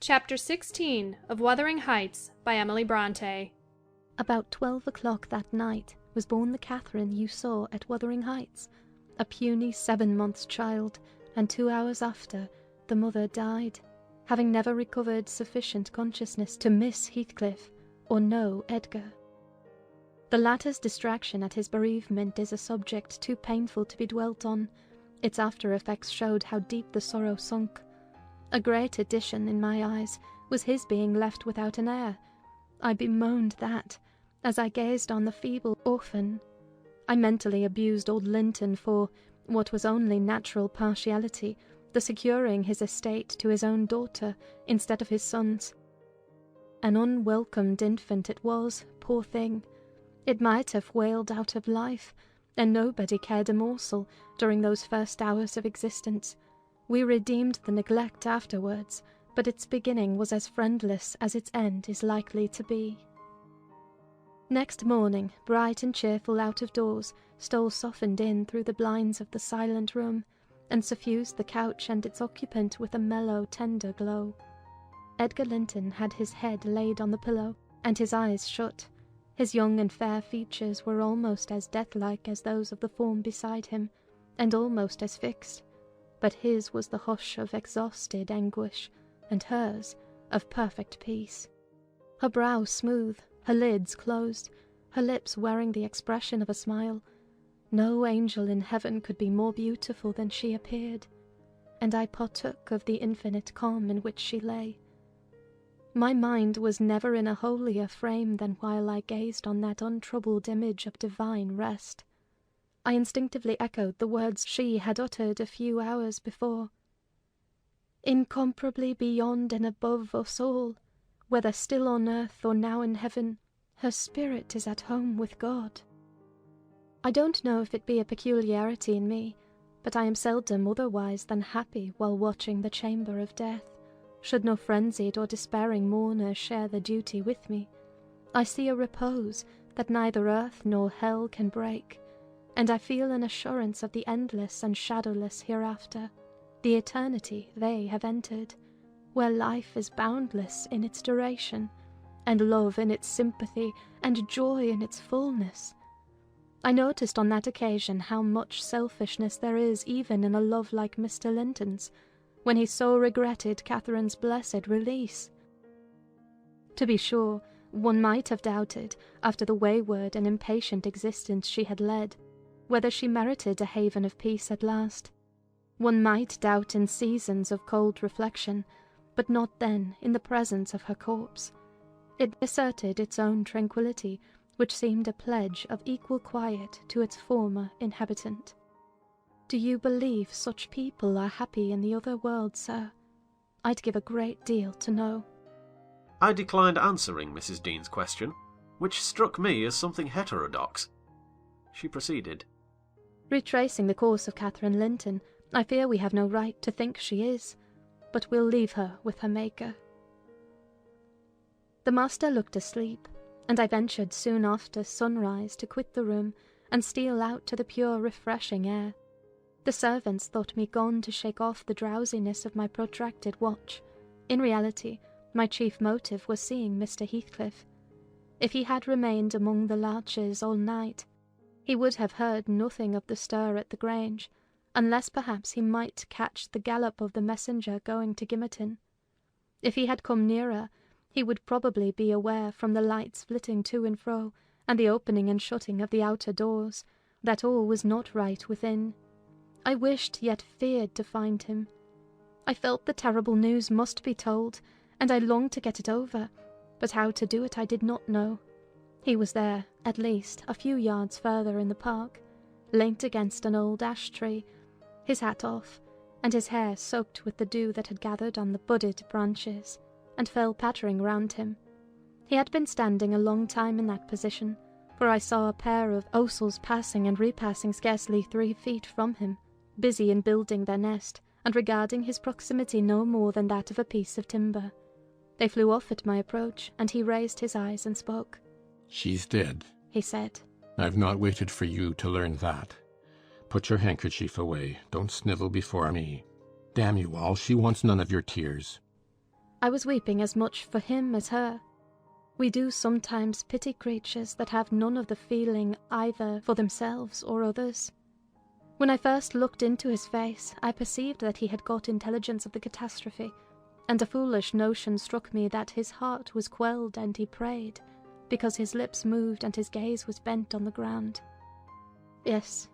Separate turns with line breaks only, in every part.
Chapter 16 of Wuthering Heights by Emily Bronte.
About 12 o'clock that night was born the Catherine you saw at Wuthering Heights, a puny 7 months child, and 2 hours after, the mother died, having never recovered sufficient consciousness to miss Heathcliff or know Edgar. The latter's distraction at his bereavement is a subject too painful to be dwelt on. Its after-effects showed how deep the sorrow sunk. A great addition, in my eyes, was his being left without an heir. I bemoaned that, as I gazed on the feeble orphan. I mentally abused old Linton for, what was only natural partiality, the securing his estate to his own daughter instead of his son's. An unwelcomed infant it was, poor thing. It might have wailed out of life, and nobody cared a morsel during those first hours of existence. We redeemed the neglect afterwards, but its beginning was as friendless as its end is likely to be. Next morning, bright and cheerful out of doors, stole softened in through the blinds of the silent room, and suffused the couch and its occupant with a mellow, tender glow. Edgar Linton had his head laid on the pillow, and his eyes shut. His young and fair features were almost as death-like as those of the form beside him, and almost as fixed. But his was the hush of exhausted anguish, and hers of perfect peace. Her brow smooth, her lids closed, her lips wearing the expression of a smile. No angel in heaven could be more beautiful than she appeared, and I partook of the infinite calm in which she lay. My mind was never in a holier frame than while I gazed on that untroubled image of divine rest. I instinctively echoed the words she had uttered a few hours before. Incomparably beyond and above us all, whether still on earth or now in heaven, her spirit is at home with God. I don't know if it be a peculiarity in me, but I am seldom otherwise than happy while watching the chamber of death. Should no frenzied or despairing mourner share the duty with me, I see a repose that neither earth nor hell can break, and I feel an assurance of the endless and shadowless hereafter, the eternity they have entered, where life is boundless in its duration, and love in its sympathy, and joy in its fullness. I noticed on that occasion how much selfishness there is even in a love like Mr. Linton's, when he so regretted Catherine's blessed release. To be sure, one might have doubted, after the wayward and impatient existence she had led, whether she merited a haven of peace at last. One might doubt in seasons of cold reflection, but not then in the presence of her corpse. It asserted its own tranquillity, which seemed a pledge of equal quiet to its former inhabitant. Do you believe such people are happy in the other world, sir? I'd give a great deal to know.
I declined answering Mrs. Dean's question, which struck me as something heterodox. She proceeded.
Retracing the course of Catherine Linton, I fear we have no right to think she is, but we'll leave her with her Maker. The master looked asleep, and I ventured soon after sunrise to quit the room and steal out to the pure refreshing air. The servants thought me gone to shake off the drowsiness of my protracted watch. In reality, my chief motive was seeing Mr. Heathcliff. If he had remained among the larches all night, he would have heard nothing of the stir at the Grange, unless perhaps he might catch the gallop of the messenger going to Gimmerton. If he had come nearer, he would probably be aware from the lights flitting to and fro, and the opening and shutting of the outer doors, that all was not right within. I wished yet feared to find him. I felt the terrible news must be told, and I longed to get it over, but how to do it I did not know. He was there, at least, a few yards further in the park, leant against an old ash tree, his hat off, and his hair soaked with the dew that had gathered on the budded branches, and fell pattering round him. He had been standing a long time in that position, for I saw a pair of osels passing and repassing scarcely 3 feet from him, busy in building their nest, and regarding his proximity no more than that of a piece of timber. They flew off at my approach, and he raised his eyes and spoke.
"She's dead,"
he said.
"I've not waited for you to learn that. Put your handkerchief away. Don't snivel before me. Damn you all, she wants none of your tears."
I was weeping as much for him as her. We do sometimes pity creatures that have none of the feeling either for themselves or others. When I first looked into his face, I perceived that he had got intelligence of the catastrophe, and a foolish notion struck me that his heart was quelled and he prayed, because his lips moved and his gaze was bent on the ground. "Yes,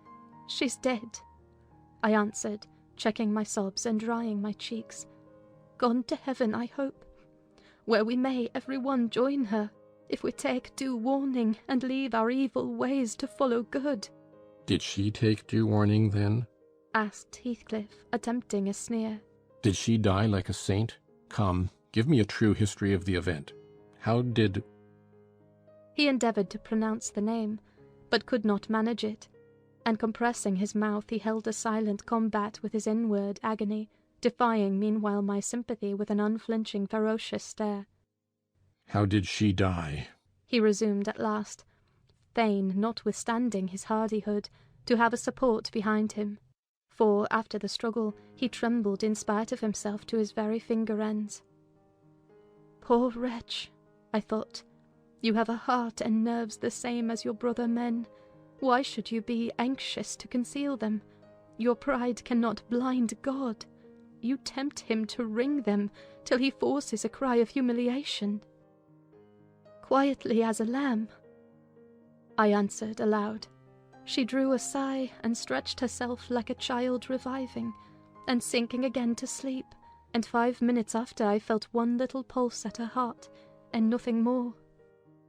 she's dead," I answered, checking my sobs and drying my cheeks. "Gone to heaven, I hope, where we may every one join her, if we take due warning and leave our evil ways to follow good."
Did she take due warning then?
asked Heathcliff, attempting a sneer.
Did she die like a saint? Come, give me a true history of the event. How did...
He endeavoured to pronounce the name, but could not manage it, and compressing his mouth he held a silent combat with his inward agony, defying meanwhile my sympathy with an unflinching ferocious stare.
How did she die?
He resumed at last, fain, notwithstanding his hardihood, to have a support behind him, for, after the struggle, he trembled in spite of himself to his very finger ends. "Poor wretch," I thought, "you have a heart and nerves the same as your brother men. Why should you be anxious to conceal them? Your pride cannot blind God. You tempt him to wring them till he forces a cry of humiliation." "Quietly as a lamb," I answered aloud. She drew a sigh and stretched herself like a child reviving, and sinking again to sleep, and 5 minutes after I felt one little pulse at her heart, and nothing more.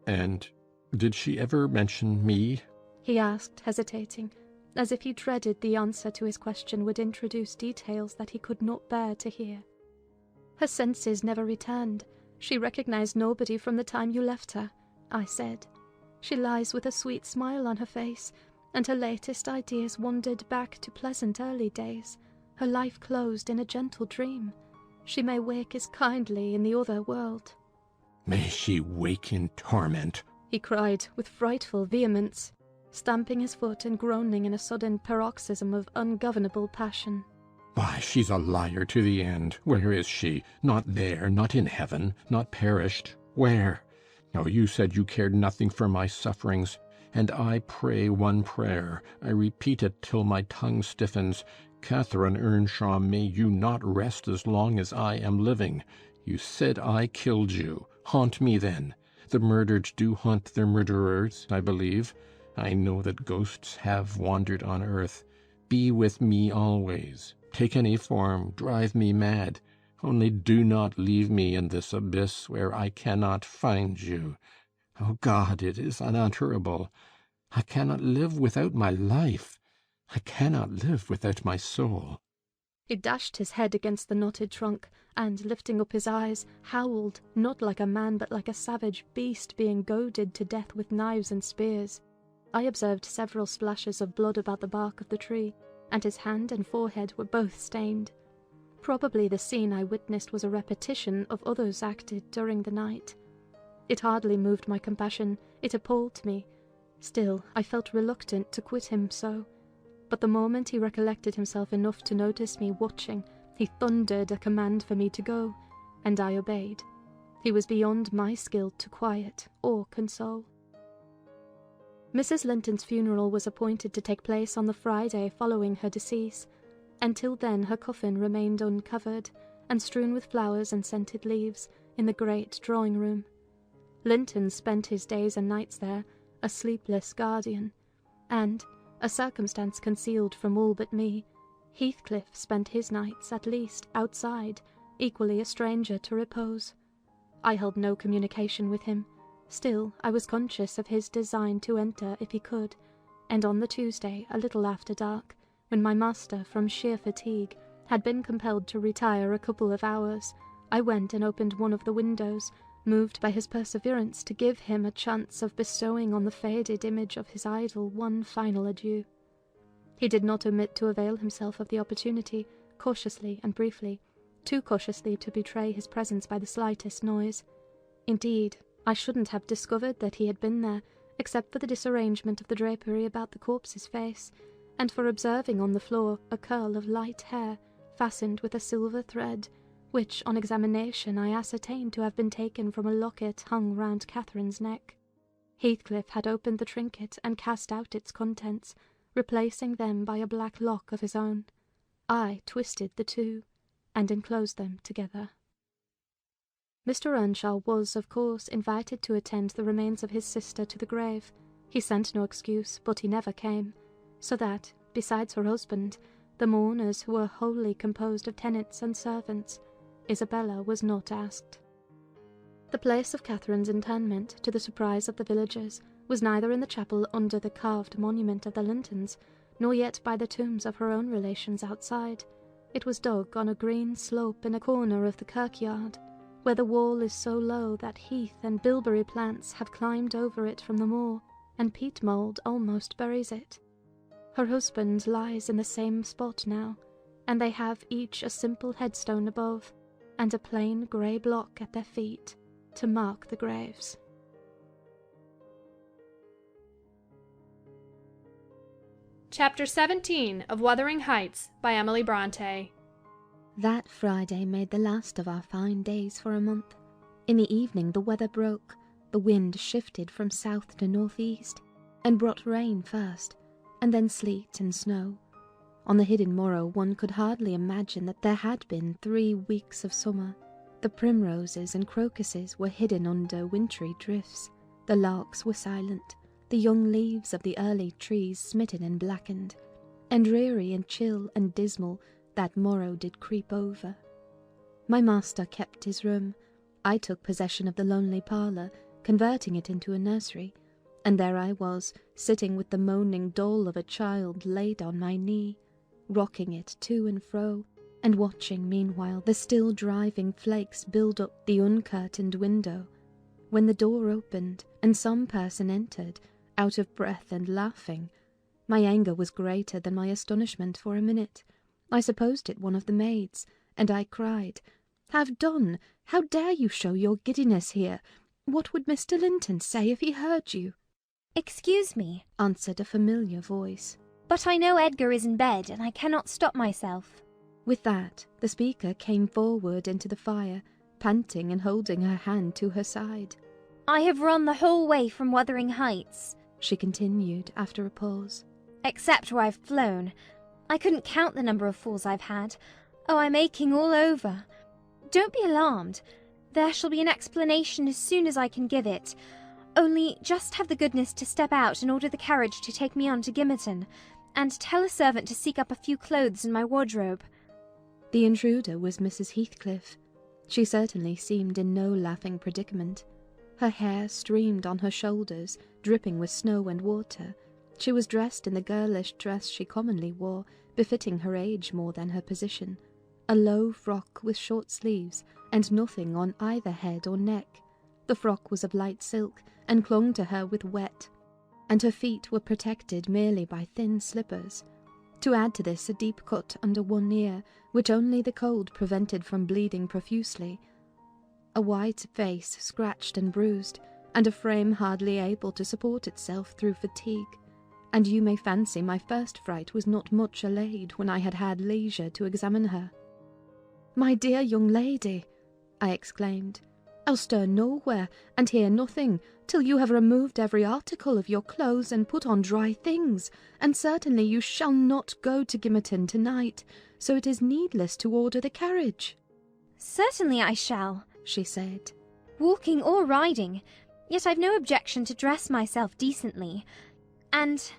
And did she ever mention me?
He asked, hesitating, as if he dreaded the answer to his question would introduce details that he could not bear to hear. "Her senses never returned. She recognized nobody from the time you left her," I said. "She lies with a sweet smile on her face, and her latest ideas wandered back to pleasant early days, her life closed in a gentle dream. She may wake as kindly in the other world."
May she wake in torment,
he cried with frightful vehemence, stamping his foot and groaning in a sudden paroxysm of ungovernable passion.
Why, she's a liar to the end. Where is she? Not there, not in heaven, not perished. Where? Oh, you said you cared nothing for my sufferings, and I pray one prayer. I repeat it till my tongue stiffens. Catherine Earnshaw, may you not rest as long as I am living. You said I killed you. Haunt me then. The murdered do haunt their murderers, I believe. I know that ghosts have wandered on earth. Be with me always. Take any form, drive me mad. Only do not leave me in this abyss where I cannot find you. Oh God, it is unutterable. I cannot live without my life. I cannot live without my soul."
He dashed his head against the knotted trunk, and, lifting up his eyes, howled, not like a man but like a savage beast being goaded to death with knives and spears. I observed several splashes of blood about the bark of the tree, and his hand and forehead were both stained. Probably the scene I witnessed was a repetition of others acted during the night. It hardly moved my compassion, it appalled me. Still, I felt reluctant to quit him so. But the moment he recollected himself enough to notice me watching, he thundered a command for me to go, and I obeyed. He was beyond my skill to quiet or console. Mrs. Linton's funeral was appointed to take place on the Friday following her decease. Until then her coffin remained uncovered, and strewn with flowers and scented leaves, in the great drawing-room. Linton spent his days and nights there, a sleepless guardian, and, a circumstance concealed from all but me, Heathcliff spent his nights, at least, outside, equally a stranger to repose. I held no communication with him. Still, I was conscious of his design to enter if he could, and on the Tuesday, a little after dark, when my master, from sheer fatigue, had been compelled to retire a couple of hours, I went and opened one of the windows, moved by his perseverance to give him a chance of bestowing on the faded image of his idol one final adieu. He did not omit to avail himself of the opportunity, cautiously and briefly, too cautiously to betray his presence by the slightest noise. Indeed, I shouldn't have discovered that he had been there, except for the disarrangement of the drapery about the corpse's face, and for observing on the floor a curl of light hair, fastened with a silver thread, which on examination I ascertained to have been taken from a locket hung round Catherine's neck. Heathcliff had opened the trinket and cast out its contents, replacing them by a black lock of his own. I twisted the two, and enclosed them together. Mr. Earnshaw was, of course, invited to attend the remains of his sister to the grave. He sent no excuse, but he never came, so that, besides her husband, the mourners who were wholly composed of tenants and servants, Isabella was not asked. The place of Catherine's interment, to the surprise of the villagers, was neither in the chapel under the carved monument of the Lintons, nor yet by the tombs of her own relations outside. It was dug on a green slope in a corner of the kirkyard, where the wall is so low that heath and bilberry plants have climbed over it from the moor, and peat mould almost buries it. Her husband lies in the same spot now, and they have each a simple headstone above, and a plain grey block at their feet, to mark the graves.
Chapter 17 of Wuthering Heights by Emily Bronte.
That Friday made the last of our fine days for a month. In the evening the weather broke, the wind shifted from south to northeast, and brought rain first, and then sleet and snow. On the hidden morrow one could hardly imagine that there had been 3 weeks of summer. The primroses and crocuses were hidden under wintry drifts, the larks were silent, the young leaves of the early trees smitten and blackened, and dreary and chill and dismal that morrow did creep over. My master kept his room. I took possession of the lonely parlour, converting it into a nursery, and there I was, sitting with the moaning doll of a child laid on my knee, rocking it to and fro, and watching meanwhile the still driving flakes build up the uncurtained window, when the door opened, and some person entered, out of breath and laughing. My anger was greater than my astonishment for a minute. I supposed it one of the maids, and I cried, "Have done! How dare you show your giddiness here? What would Mr. Linton say if he heard you?"
"Excuse me,"
answered a familiar voice,
"but I know Edgar is in bed, and I cannot stop myself."
With that, the speaker came forward into the fire, panting and holding her hand to her side.
"I have run the whole way from Wuthering Heights,"
she continued after a pause,
"except where I've flown. I couldn't count the number of falls I've had. Oh, I'm aching all over. Don't be alarmed. There shall be an explanation as soon as I can give it. Only just have the goodness to step out and order the carriage to take me on to Gimmerton, and tell a servant to seek up a few clothes in my wardrobe."
The intruder was Mrs. Heathcliff. She certainly seemed in no laughing predicament. Her hair streamed on her shoulders, dripping with snow and water. She was dressed in the girlish dress she commonly wore, befitting her age more than her position, a low frock with short sleeves, and nothing on either head or neck. The frock was of light silk, and clung to her with wet, and her feet were protected merely by thin slippers. To add to this, a deep cut under one ear, which only the cold prevented from bleeding profusely. A white face scratched and bruised, and a frame hardly able to support itself through fatigue. And you may fancy my first fright was not much allayed when I had had leisure to examine her. "My dear young lady," I exclaimed, "I'll stir nowhere and hear nothing till you have removed every article of your clothes and put on dry things, and certainly you shall not go to Gimmerton tonight, so it is needless to order the carriage."
"Certainly I shall," she said, "walking or riding, yet I've no objection to dress myself decently. And,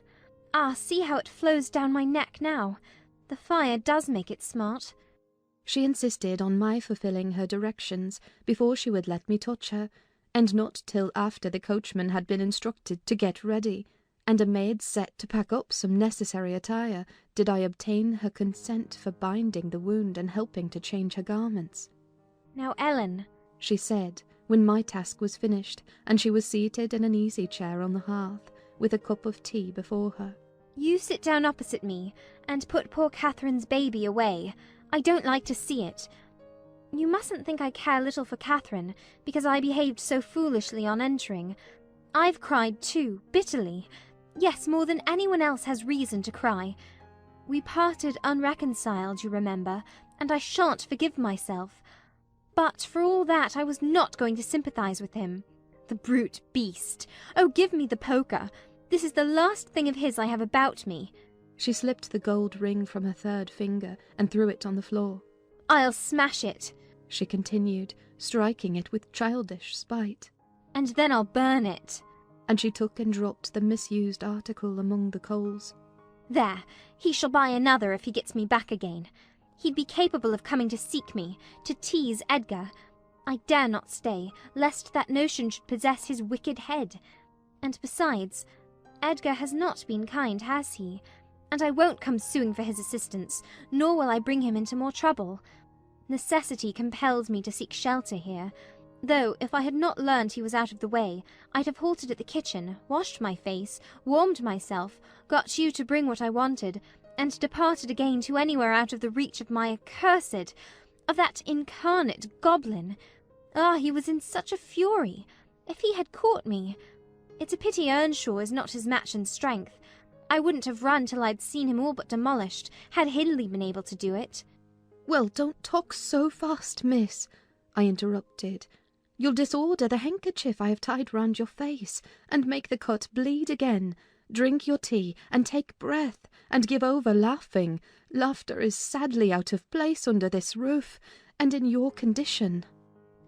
see how it flows down my neck now. The fire does make it smart."
She insisted on my fulfilling her directions before she would let me touch her, and not till after the coachman had been instructed to get ready, and a maid set to pack up some necessary attire, did I obtain her consent for binding the wound and helping to change her garments.
"Now, Ellen,"
she said, when my task was finished, and she was seated in an easy chair on the hearth, with a cup of tea before her,
"you sit down opposite me, and put poor Catherine's baby away. I don't like to see it. You mustn't think I care little for Catherine, because I behaved so foolishly on entering. I've cried too, bitterly. Yes, more than anyone else has reason to cry. We parted unreconciled, you remember, and I shan't forgive myself. But for all that, I was not going to sympathise with him. The brute beast! Oh, give me the poker! This is the last thing of his I have about me.
She slipped the gold ring from her third finger and threw it on the floor.
I'll smash it,
she continued, striking it with childish spite.
And then I'll burn it.
And she took and dropped the misused article among the coals.
There, he shall buy another if he gets me back again. He'd be capable of coming to seek me, to tease Edgar. I dare not stay, lest that notion should possess his wicked head. And besides, Edgar has not been kind, has he? And I won't come suing for his assistance, nor will I bring him into more trouble. Necessity compels me to seek shelter here, though if I had not learned he was out of the way, I'd have halted at the kitchen, washed my face, warmed myself, got you to bring what I wanted, and departed again to anywhere out of the reach of my accursed, of that incarnate goblin. Ah, he was in such a fury. If he had caught me... It's a pity Earnshaw is not his match in strength. I wouldn't have run till I'd seen him all but demolished, had Hindley been able to do it.
Well, don't talk so fast, miss, I interrupted. You'll disorder the handkerchief I have tied round your face, and make the cut bleed again. Drink your tea, and take breath, and give over laughing. Laughter is sadly out of place under this roof, and in your condition.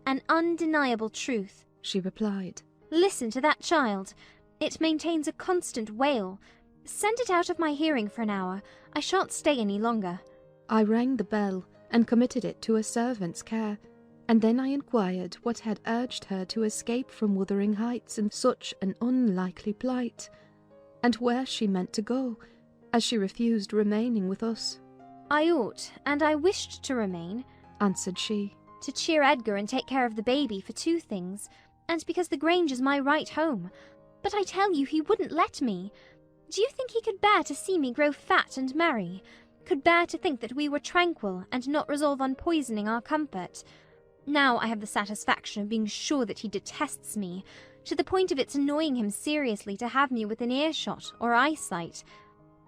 An undeniable truth, she replied. Listen to that child. It maintains a constant wail. Send it out of my hearing for an hour. I shan't stay any longer.
I rang the bell, and committed it to a servant's care, and then I inquired what had urged her to escape from Wuthering Heights in such an unlikely plight, and where she meant to go, as she refused remaining with us.
I ought, and I wished to remain, answered she, to cheer Edgar and take care of the baby for two things, and because the Grange is my right home. But I tell you he wouldn't let me. Do you think he could bear to see me grow fat and merry? Could bear to think that we were tranquil, and not resolve on poisoning our comfort? Now I have the satisfaction of being sure that he detests me, to the point of its annoying him seriously to have me within earshot or eyesight.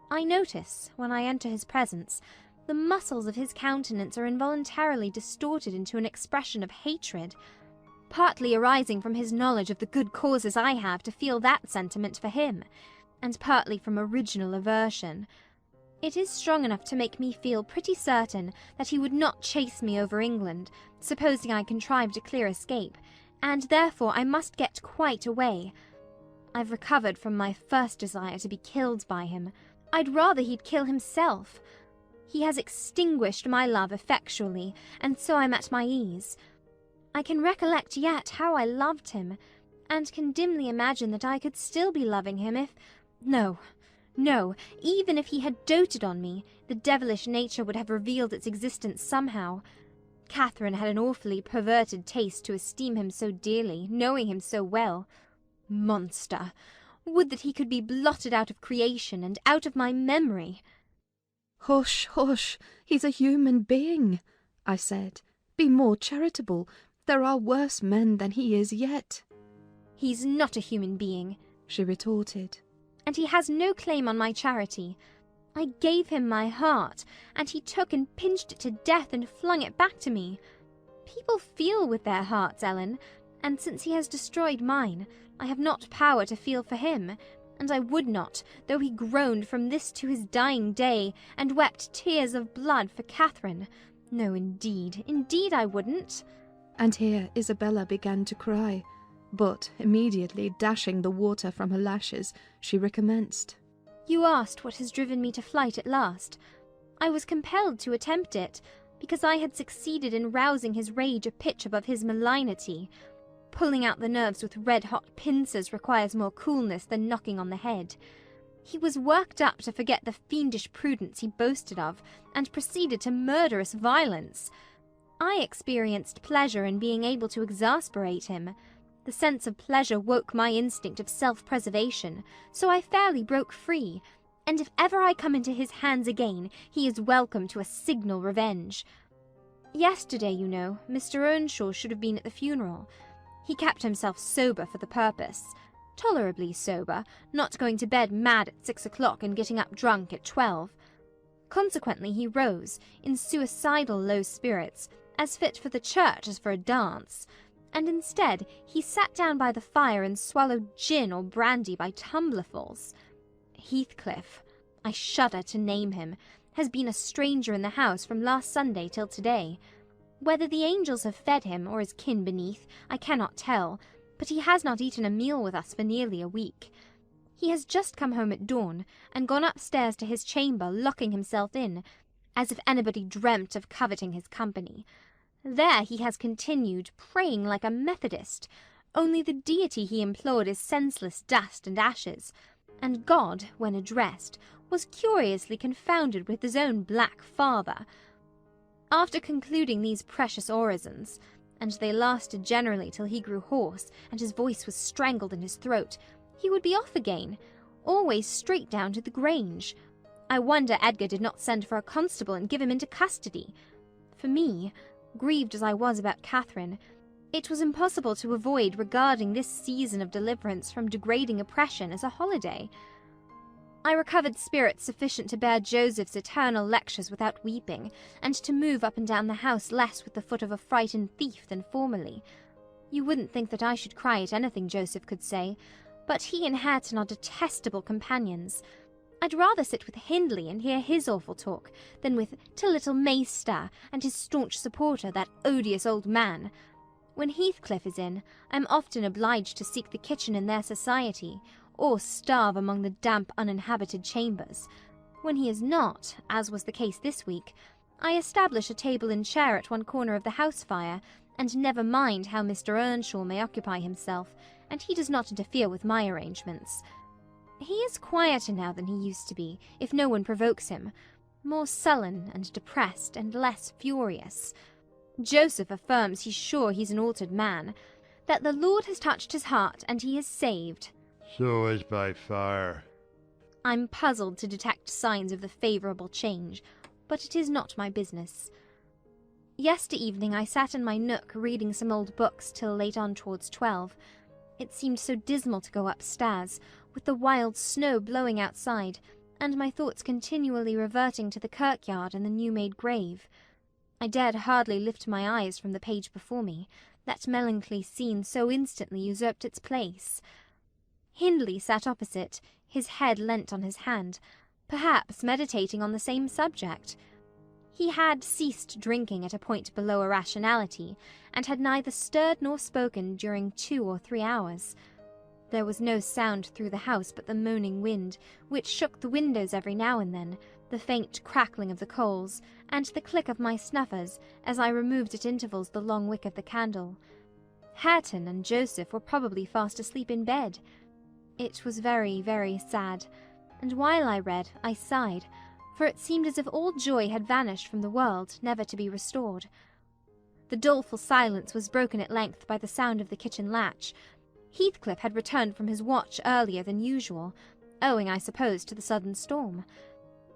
I notice, when I enter his presence, the muscles of his countenance are involuntarily distorted into an expression of hatred, partly arising from his knowledge of the good causes I have to feel that sentiment for him, and partly from original aversion. It is strong enough to make me feel pretty certain that he would not chase me over England, supposing I contrived a clear escape, and therefore I must get quite away. I've recovered from my first desire to be killed by him. I'd rather he'd kill himself. He has extinguished my love effectually, and so I'm at my ease. I can recollect yet how I loved him, and can dimly imagine that I could still be loving him if... No, even if he had doted on me, the devilish nature would have revealed its existence somehow. Catherine had an awfully perverted taste to esteem him so dearly, knowing him so well. Monster! Would that he could be blotted out of creation and out of my memory.
Hush, hush, he's a human being, I said. Be more charitable. There are worse men than he is yet.
He's not a human being, she retorted. And he has no claim on my charity. I gave him my heart, and he took and pinched it to death and flung it back to me. People feel with their hearts, Ellen, and since he has destroyed mine, I have not power to feel for him, and I would not, though he groaned from this to his dying day, and wept tears of blood for Catherine. No, indeed I wouldn't.
And here Isabella began to cry, but immediately dashing the water from her lashes, she recommenced.
You asked what has driven me to flight at last. I was compelled to attempt it, because I had succeeded in rousing his rage a pitch above his malignity. Pulling out the nerves with red-hot pincers requires more coolness than knocking on the head. He was worked up to forget the fiendish prudence he boasted of, and proceeded to murderous violence. I experienced pleasure in being able to exasperate him. The sense of pleasure woke my instinct of self-preservation, so I fairly broke free, and if ever I come into his hands again, he is welcome to a signal revenge. Yesterday, you know, Mr. Earnshaw should have been at the funeral. He kept himself sober for the purpose. Tolerably sober, not going to bed mad at 6 o'clock and getting up drunk at 12. Consequently he rose, in suicidal low spirits, as fit for the church as for a dance, and instead he sat down by the fire and swallowed gin or brandy by tumblerfuls. Heathcliff, I shudder to name him, has been a stranger in the house from last Sunday till to-day. Whether the angels have fed him, or his kin beneath, I cannot tell, but he has not eaten a meal with us for nearly a week. He has just come home at dawn, and gone upstairs to his chamber, locking himself in, as if anybody dreamt of coveting his company. There he has continued, praying like a Methodist, only the deity he implored is senseless dust and ashes, and God, when addressed, was curiously confounded with his own black father. After concluding these precious orisons, and they lasted generally till he grew hoarse, and his voice was strangled in his throat, he would be off again, always straight down to the Grange. I wonder Edgar did not send for a constable and give him into custody. For me, grieved as I was about Catherine, it was impossible to avoid regarding this season of deliverance from degrading oppression as a holiday. I recovered spirits sufficient to bear Joseph's eternal lectures without weeping, and to move up and down the house less with the foot of a frightened thief than formerly. You wouldn't think that I should cry at anything Joseph could say, but he and Hareton are detestable companions. I'd rather sit with Hindley and hear his awful talk than with little Mayster and his staunch supporter, that odious old man. When Heathcliff is in, I'm often obliged to seek the kitchen in their society, or starve among the damp uninhabited chambers. When he is not, as was the case this week, I establish a table and chair at one corner of the house fire, and never mind how Mr. Earnshaw may occupy himself, and he does not interfere with my arrangements. He is quieter now than he used to be, if no one provokes him, more sullen and depressed and less furious. Joseph affirms he's sure he's an altered man, that the Lord has touched his heart and he is saved.
So as by fire.
I'm puzzled to detect signs of the favourable change, but it is not my business. Yester evening I sat in my nook reading some old books till late on towards 12. It seemed so dismal to go upstairs, with the wild snow blowing outside, and my thoughts continually reverting to the kirkyard and the new-made grave. I dared hardly lift my eyes from the page before me, that melancholy scene so instantly usurped its place. Hindley sat opposite, his head leant on his hand, perhaps meditating on the same subject. He had ceased drinking at a point below irrationality, and had neither stirred nor spoken during 2 or 3 hours. There was no sound through the house but the moaning wind, which shook the windows every now and then, the faint crackling of the coals, and the click of my snuffers as I removed at intervals the long wick of the candle. Hareton and Joseph were probably fast asleep in bed. It was very, very sad, and while I read, I sighed, for it seemed as if all joy had vanished from the world, never to be restored. The doleful silence was broken at length by the sound of the kitchen latch. Heathcliff had returned from his watch earlier than usual, owing, I suppose, to the sudden storm.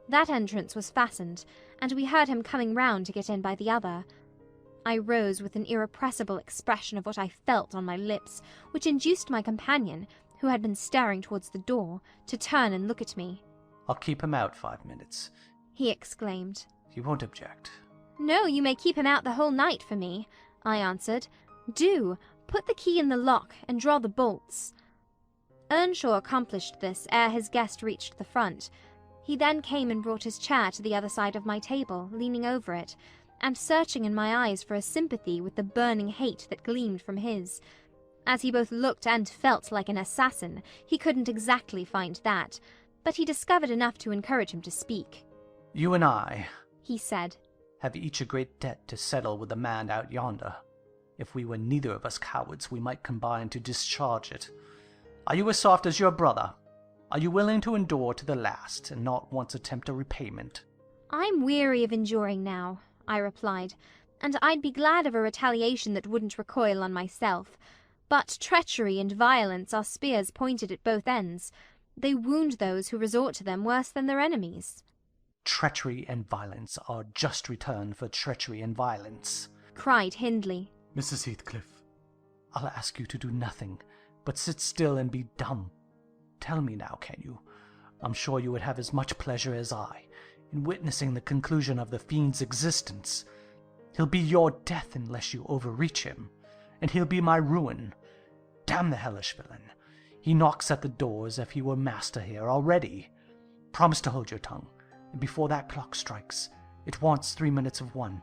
That entrance was fastened, and we heard him coming round to get in by the other. I rose with an irrepressible expression of what I felt on my lips, which induced my companion, who had been staring towards the door, to turn and look at me.
"I'll keep him out 5 minutes,"
he exclaimed.
"You won't object?"
"No, you may keep him out the whole night for me," I answered. "Do. Put the key in the lock, and draw the bolts." Earnshaw accomplished this ere his guest reached the front. He then came and brought his chair to the other side of my table, leaning over it, and searching in my eyes for a sympathy with the burning hate that gleamed from his. As he both looked and felt like an assassin, he couldn't exactly find that, but he discovered enough to encourage him to speak.
"You and I,"
he said,
"have each a great debt to settle with the man out yonder. If we were neither of us cowards, we might combine to discharge it. Are you as soft as your brother? Are you willing to endure to the last, and not once attempt a repayment?"
"I'm weary of enduring now," I replied, "and I'd be glad of a retaliation that wouldn't recoil on myself. But treachery and violence are spears pointed at both ends. They wound those who resort to them worse than their enemies."
"Treachery and violence are just return for treachery and violence,"
cried Hindley.
"Mrs. Heathcliff, I'll ask you to do nothing, but sit still and be dumb. Tell me now, can you? I'm sure you would have as much pleasure as I in witnessing the conclusion of the fiend's existence. He'll be your death unless you overreach him, and he'll be my ruin. Damn the hellish villain. He knocks at the door as if he were master here already. Promise to hold your tongue, and before that clock strikes, it wants 3 minutes of 1.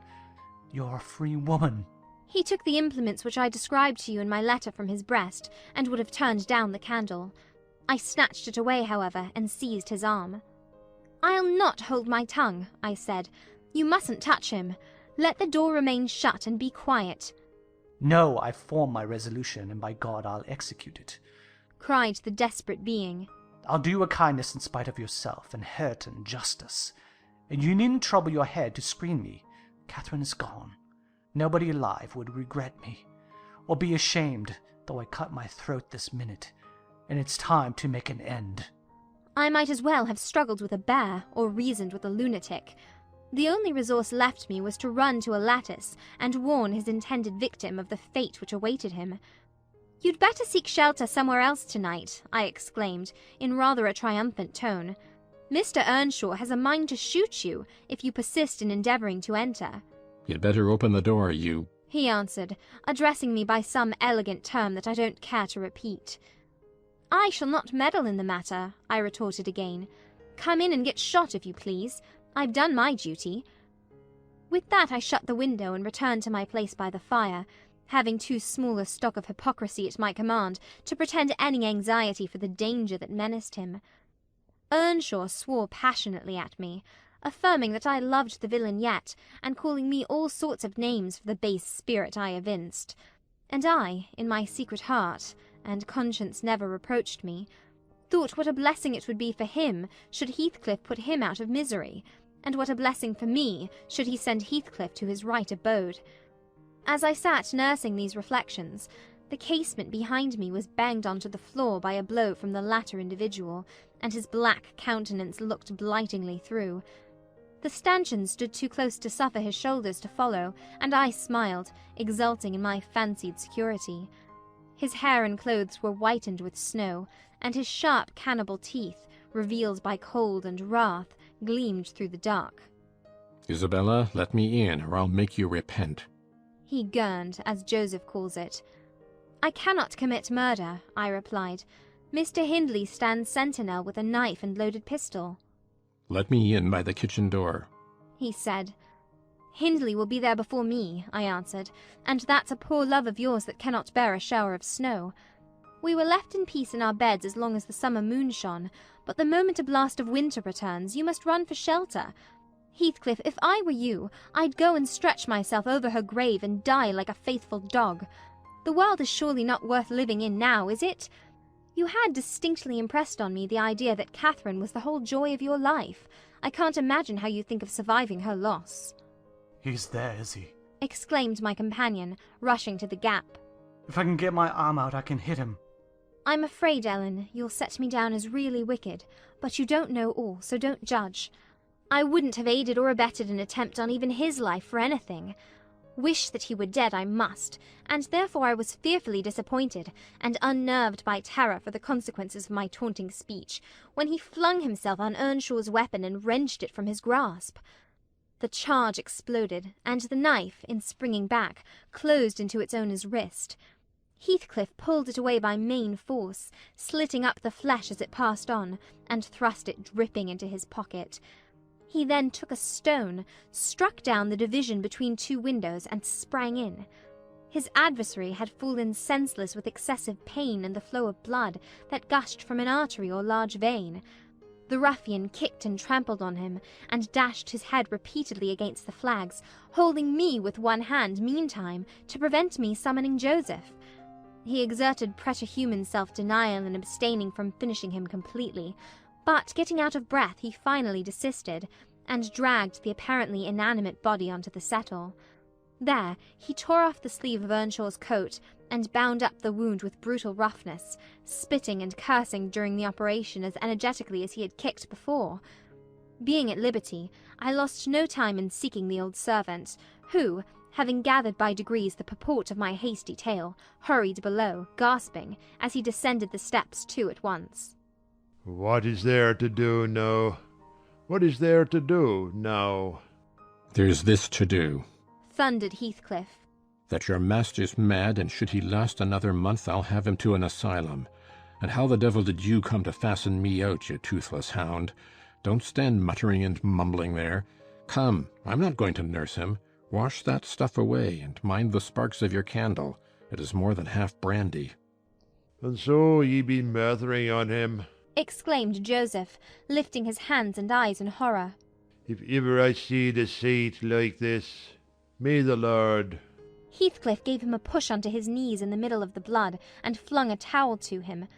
You're a free woman.
He took the implements which I described to you in my letter from his breast, and would have turned down the candle. I snatched it away, however, and seized his arm. "I'll not hold my tongue," I said. "You mustn't touch him. Let the door remain shut, and be quiet."
No, I've formed my resolution, and by God I'll execute it.
Cried the desperate being.
I'll do you a kindness in spite of yourself, and hurt and justice. And you needn't trouble your head to screen me. Catherine is gone. Nobody alive would regret me, or be ashamed, though I cut my throat this minute, and it's time to make an end.
I might as well have struggled with a bear, or reasoned with a lunatic. The only resource left me was to run to a lattice, and warn his intended victim of the fate which awaited him. "You'd better seek shelter somewhere else tonight," I exclaimed, in rather a triumphant tone. "Mr. Earnshaw has a mind to shoot you, if you persist in endeavouring to enter."
You'd better open the door, you...
he answered, addressing me by some elegant term that I don't care to repeat. "I shall not meddle in the matter," I retorted again. "Come in and get shot, if you please. I've done my duty." With that I shut the window and returned to my place by the fire, having too small a stock of hypocrisy at my command to pretend any anxiety for the danger that menaced him. Earnshaw swore passionately at me, affirming that I loved the villain yet, and calling me all sorts of names for the base spirit I evinced. And I, in my secret heart, and conscience never reproached me, thought what a blessing it would be for him should Heathcliff put him out of misery, and what a blessing for me should he send Heathcliff to his right abode. As I sat nursing these reflections, the casement behind me was banged onto the floor by a blow from the latter individual, and his black countenance looked blightingly through. The stanchion stood too close to suffer his shoulders to follow, and I smiled, exulting in my fancied security. His hair and clothes were whitened with snow, and his sharp cannibal teeth, revealed by cold and wrath, gleamed through the dark.
Isabella, let me in, or I'll make you repent.
He gurned, as Joseph calls it. "I cannot commit murder," I replied. "Mr. Hindley stands sentinel with a knife and loaded pistol."
Let me in by the kitchen door,
he said. "Hindley will be there before me," I answered, "and that's a poor love of yours that cannot bear a shower of snow. We were left in peace in our beds as long as the summer moon shone, but the moment a blast of winter returns, you must run for shelter. Heathcliff, if I were you, I'd go and stretch myself over her grave and die like a faithful dog. The world is surely not worth living in now, is it? You had distinctly impressed on me the idea that Catherine was the whole joy of your life. I can't imagine how you think of surviving her loss."
He's there, is he?
Exclaimed my companion, rushing to the gap.
If I can get my arm out, I can hit him.
"I'm afraid, Ellen, you'll set me down as really wicked, but you don't know all, so don't judge. I wouldn't have aided or abetted an attempt on even his life for anything. Wish that he were dead I must, and therefore I was fearfully disappointed, and unnerved by terror for the consequences of my taunting speech, when he flung himself on Earnshaw's weapon and wrenched it from his grasp. The charge exploded, and the knife, in springing back, closed into its owner's wrist. Heathcliff pulled it away by main force, slitting up the flesh as it passed on, and thrust it dripping into his pocket. He then took a stone, struck down the division between two windows, and sprang in. His adversary had fallen senseless with excessive pain and the flow of blood that gushed from an artery or large vein. The ruffian kicked and trampled on him, and dashed his head repeatedly against the flags, holding me with one hand meantime to prevent me summoning Joseph. He exerted preterhuman self-denial in abstaining from finishing him completely, but getting out of breath he finally desisted, and dragged the apparently inanimate body onto the settle. There he tore off the sleeve of Earnshaw's coat, and bound up the wound with brutal roughness, spitting and cursing during the operation as energetically as he had kicked before. Being at liberty, I lost no time in seeking the old servant, who, having gathered by degrees the purport of my hasty tale, hurried below, gasping, as he descended the steps two at once.
What is there to do now? What is there to do now?
There's this to do,
thundered Heathcliff.
That your master's mad, and should he last another month, I'll have him to an asylum. And how the devil did you come to fasten me out, you toothless hound? Don't stand muttering and mumbling there. Come, I'm not going to nurse him. Wash that stuff away, and mind the sparks of your candle. It is more than half brandy.
And so ye be murthering on him.
Exclaimed Joseph, lifting his hands and eyes in horror.
If ever I see deceit like this, may the Lord...
Heathcliff gave him a push onto his knees in the middle of the blood, and flung a towel to him.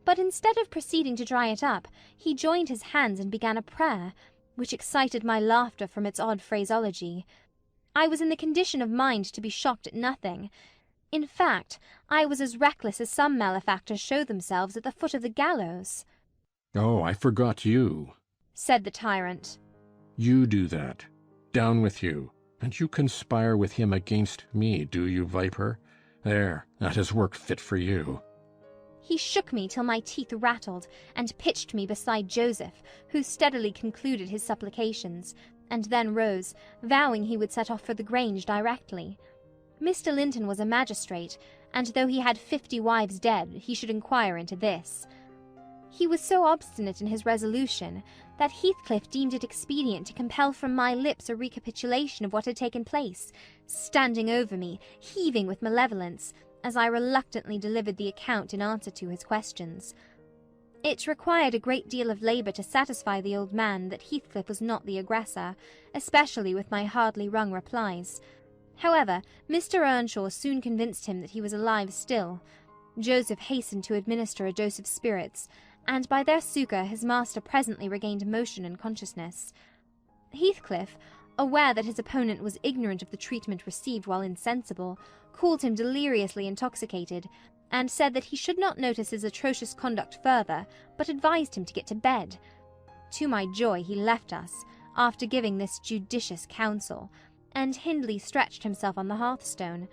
But instead of proceeding to dry it up, he joined his hands and began a prayer, which excited my laughter from its odd phraseology. I was in the condition of mind to be shocked at nothing. In fact, I was as reckless as some malefactors show themselves at the foot of the gallows.
Oh, I forgot you,
said the tyrant.
You do that. Down with you. And you conspire with him against me, do you, viper? There, that is work fit for you.
He shook me till my teeth rattled, and pitched me beside Joseph, who steadily concluded his supplications, and then rose, vowing he would set off for the Grange directly. Mr. Linton was a magistrate, and though he had 50 wives dead, he should inquire into this. He was so obstinate in his resolution that Heathcliff deemed it expedient to compel from my lips a recapitulation of what had taken place, standing over me, heaving with malevolence, as I reluctantly delivered the account in answer to his questions. It required a great deal of labour to satisfy the old man that Heathcliff was not the aggressor, especially with my hardly wrung replies. However, Mr. Earnshaw soon convinced him that he was alive still. Joseph hastened to administer a dose of spirits, and by their succour his master presently regained motion and consciousness. Heathcliff, aware that his opponent was ignorant of the treatment received while insensible, called him deliriously intoxicated, and said that he should not notice his atrocious conduct further, but advised him to get to bed. To my joy he left us, after giving this judicious counsel, and Hindley stretched himself on the hearthstone.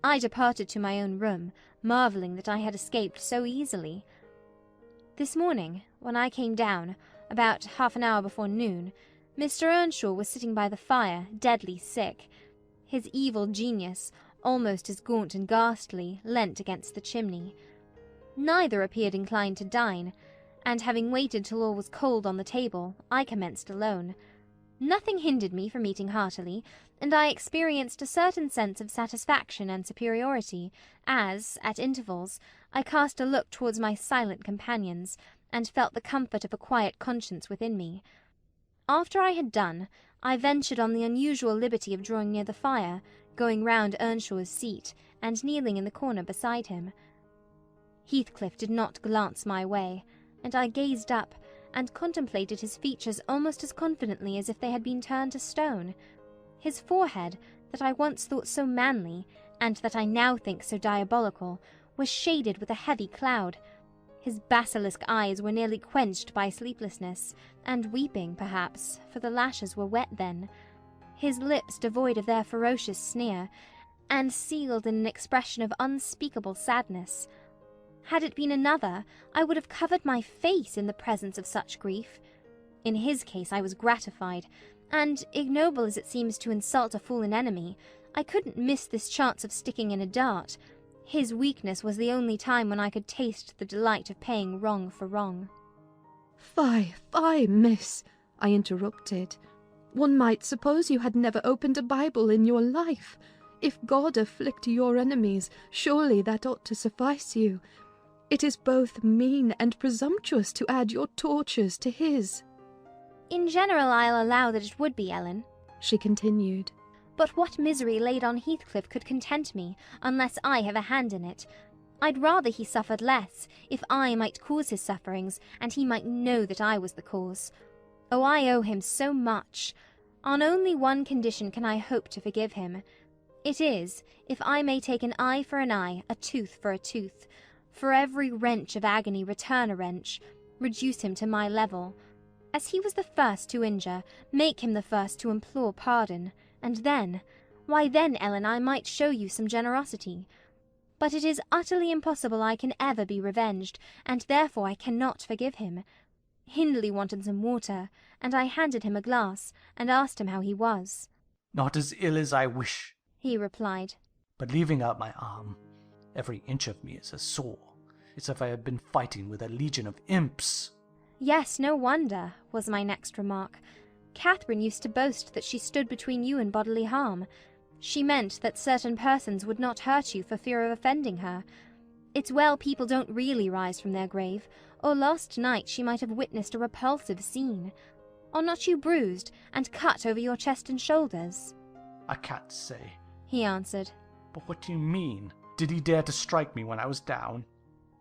I departed to my own room, marvelling that I had escaped so easily. This morning, when I came down, about half an hour before noon, Mr. Earnshaw was sitting by the fire, deadly sick. His evil genius, almost as gaunt and ghastly, leant against the chimney. Neither appeared inclined to dine, and having waited till all was cold on the table, I commenced alone. Nothing hindered me from eating heartily, and I experienced a certain sense of satisfaction and superiority, as, at intervals, I cast a look towards my silent companions, and felt the comfort of a quiet conscience within me. After I had done, I ventured on the unusual liberty of drawing near the fire, going round Earnshaw's seat, and kneeling in the corner beside him. Heathcliff did not glance my way, and I gazed up, and contemplated his features almost as confidently as if they had been turned to stone. His forehead, that I once thought so manly, and that I now think so diabolical, was shaded with a heavy cloud. His basilisk eyes were nearly quenched by sleeplessness, and weeping, perhaps, for the lashes were wet then. His lips devoid of their ferocious sneer, and sealed in an expression of unspeakable sadness. Had it been another, I would have covered my face in the presence of such grief. In his case I was gratified, and, ignoble as it seems to insult a fallen enemy, I couldn't miss this chance of sticking in a dart. His weakness was the only time when I could taste the delight of paying wrong for wrong.
Fie, fie, miss, I interrupted. One might suppose you had never opened a Bible in your life. If God afflict your enemies, surely that ought to suffice you. It is both mean and presumptuous to add your tortures to his.
In general I'll allow that it would be, Ellen,
she continued.
But what misery laid on Heathcliff could content me, unless I have a hand in it. I'd rather he suffered less, if I might cause his sufferings, and he might know that I was the cause. Oh, I owe him so much. On only one condition can I hope to forgive him. It is, if I may take an eye for an eye, a tooth for a tooth. For every wrench of agony return a wrench, reduce him to my level. As he was the first to injure, make him the first to implore pardon, and then, why then, Ellen, I might show you some generosity. But it is utterly impossible I can ever be revenged, and therefore I cannot forgive him. Hindley wanted some water, and I handed him a glass, and asked him how he was.
Not as ill as I wish,
he replied.
"But leaving out my arm, every inch of me is a sore. It's as if I had been fighting with a legion of imps."
Yes, no wonder, was my next remark. Catherine used to boast that she stood between you and bodily harm. She meant that certain persons would not hurt you for fear of offending her. It's well people don't really rise from their grave, or last night she might have witnessed a repulsive scene. Are not you bruised and cut over your chest and shoulders?
"I can't say,"
he answered.
"But what do you mean? Did he dare to strike me when I was down?"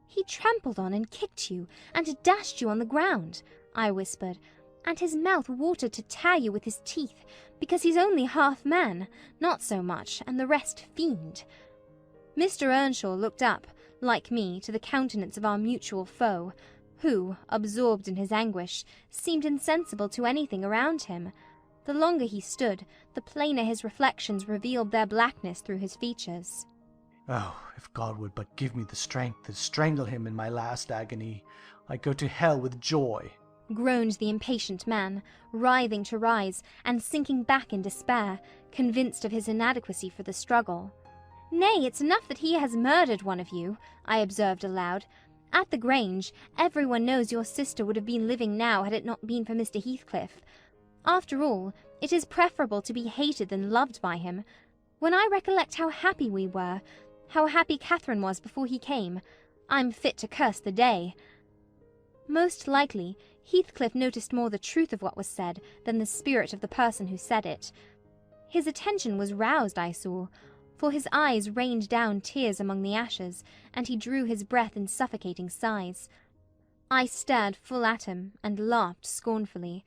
He trampled on and kicked you, and dashed you on the ground, I whispered, and his mouth watered to tear you with his teeth, because he's only half man, not so much, and the rest fiend. Mr. Earnshaw looked up, like me, to the countenance of our mutual foe, who, absorbed in his anguish, seemed insensible to anything around him. The longer he stood, the plainer his reflections revealed their blackness through his features.
"Oh, if God would but give me the strength to strangle him in my last agony, I'd go to hell with joy,"
groaned the impatient man, writhing to rise, and sinking back in despair, convinced of his inadequacy for the struggle. "Nay, it's enough that he has murdered one of you," I observed aloud. "At the Grange, everyone knows your sister would have been living now had it not been for Mr. Heathcliff. After all, it is preferable to be hated than loved by him. When I recollect how happy we were, how happy Catherine was before he came, I'm fit to curse the day." Most likely, Heathcliff noticed more the truth of what was said than the spirit of the person who said it. His attention was roused, I saw, for his eyes rained down tears among the ashes, and he drew his breath in suffocating sighs. I stared full at him, and laughed scornfully.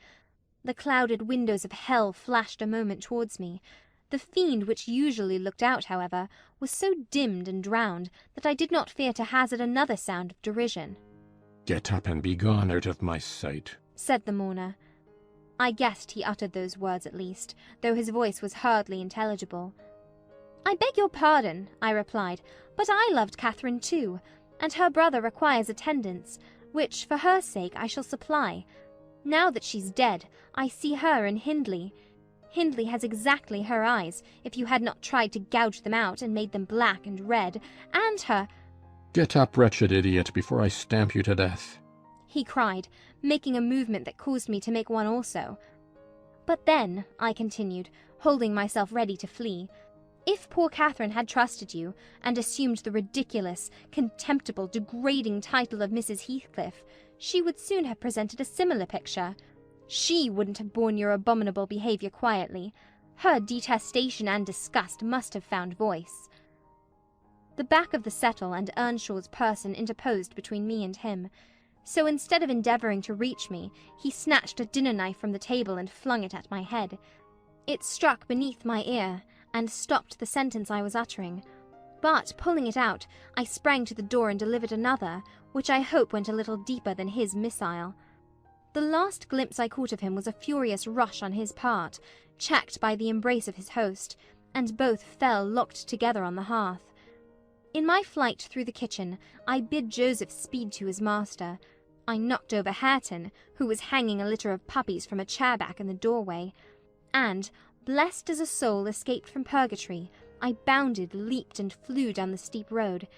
The clouded windows of hell flashed a moment towards me. The fiend which usually looked out, however, was so dimmed and drowned that I did not fear to hazard another sound of derision.
"Get up and be gone out of my sight,"
said the mourner. I guessed he uttered those words at least, though his voice was hardly intelligible. "I beg your pardon," I replied, "but I loved Catherine too, and her brother requires attendance, which for her sake I shall supply. Now that she's dead, I see her in Hindley. Hindley has exactly her eyes, if you had not tried to gouge them out and made them black and red, and her—"
"Get up, wretched idiot, before I stamp you to death,"
he cried, making a movement that caused me to make one also. "But then," I continued, holding myself ready to flee, "if poor Catherine had trusted you, and assumed the ridiculous, contemptible, degrading title of Mrs. Heathcliff, she would soon have presented a similar picture. She wouldn't have borne your abominable behaviour quietly. Her detestation and disgust must have found voice." The back of the settle and Earnshaw's person interposed between me and him. So instead of endeavouring to reach me, he snatched a dinner knife from the table and flung it at my head. It struck beneath my ear, and stopped the sentence I was uttering. But, pulling it out, I sprang to the door and delivered another, which I hope went a little deeper than his missile. The last glimpse I caught of him was a furious rush on his part, checked by the embrace of his host, and both fell locked together on the hearth. In my flight through the kitchen, I bid Joseph speed to his master. I knocked over Hareton, who was hanging a litter of puppies from a chair-back in the doorway, and, blessed as a soul escaped from purgatory, I bounded, leaped, and flew down the steep road,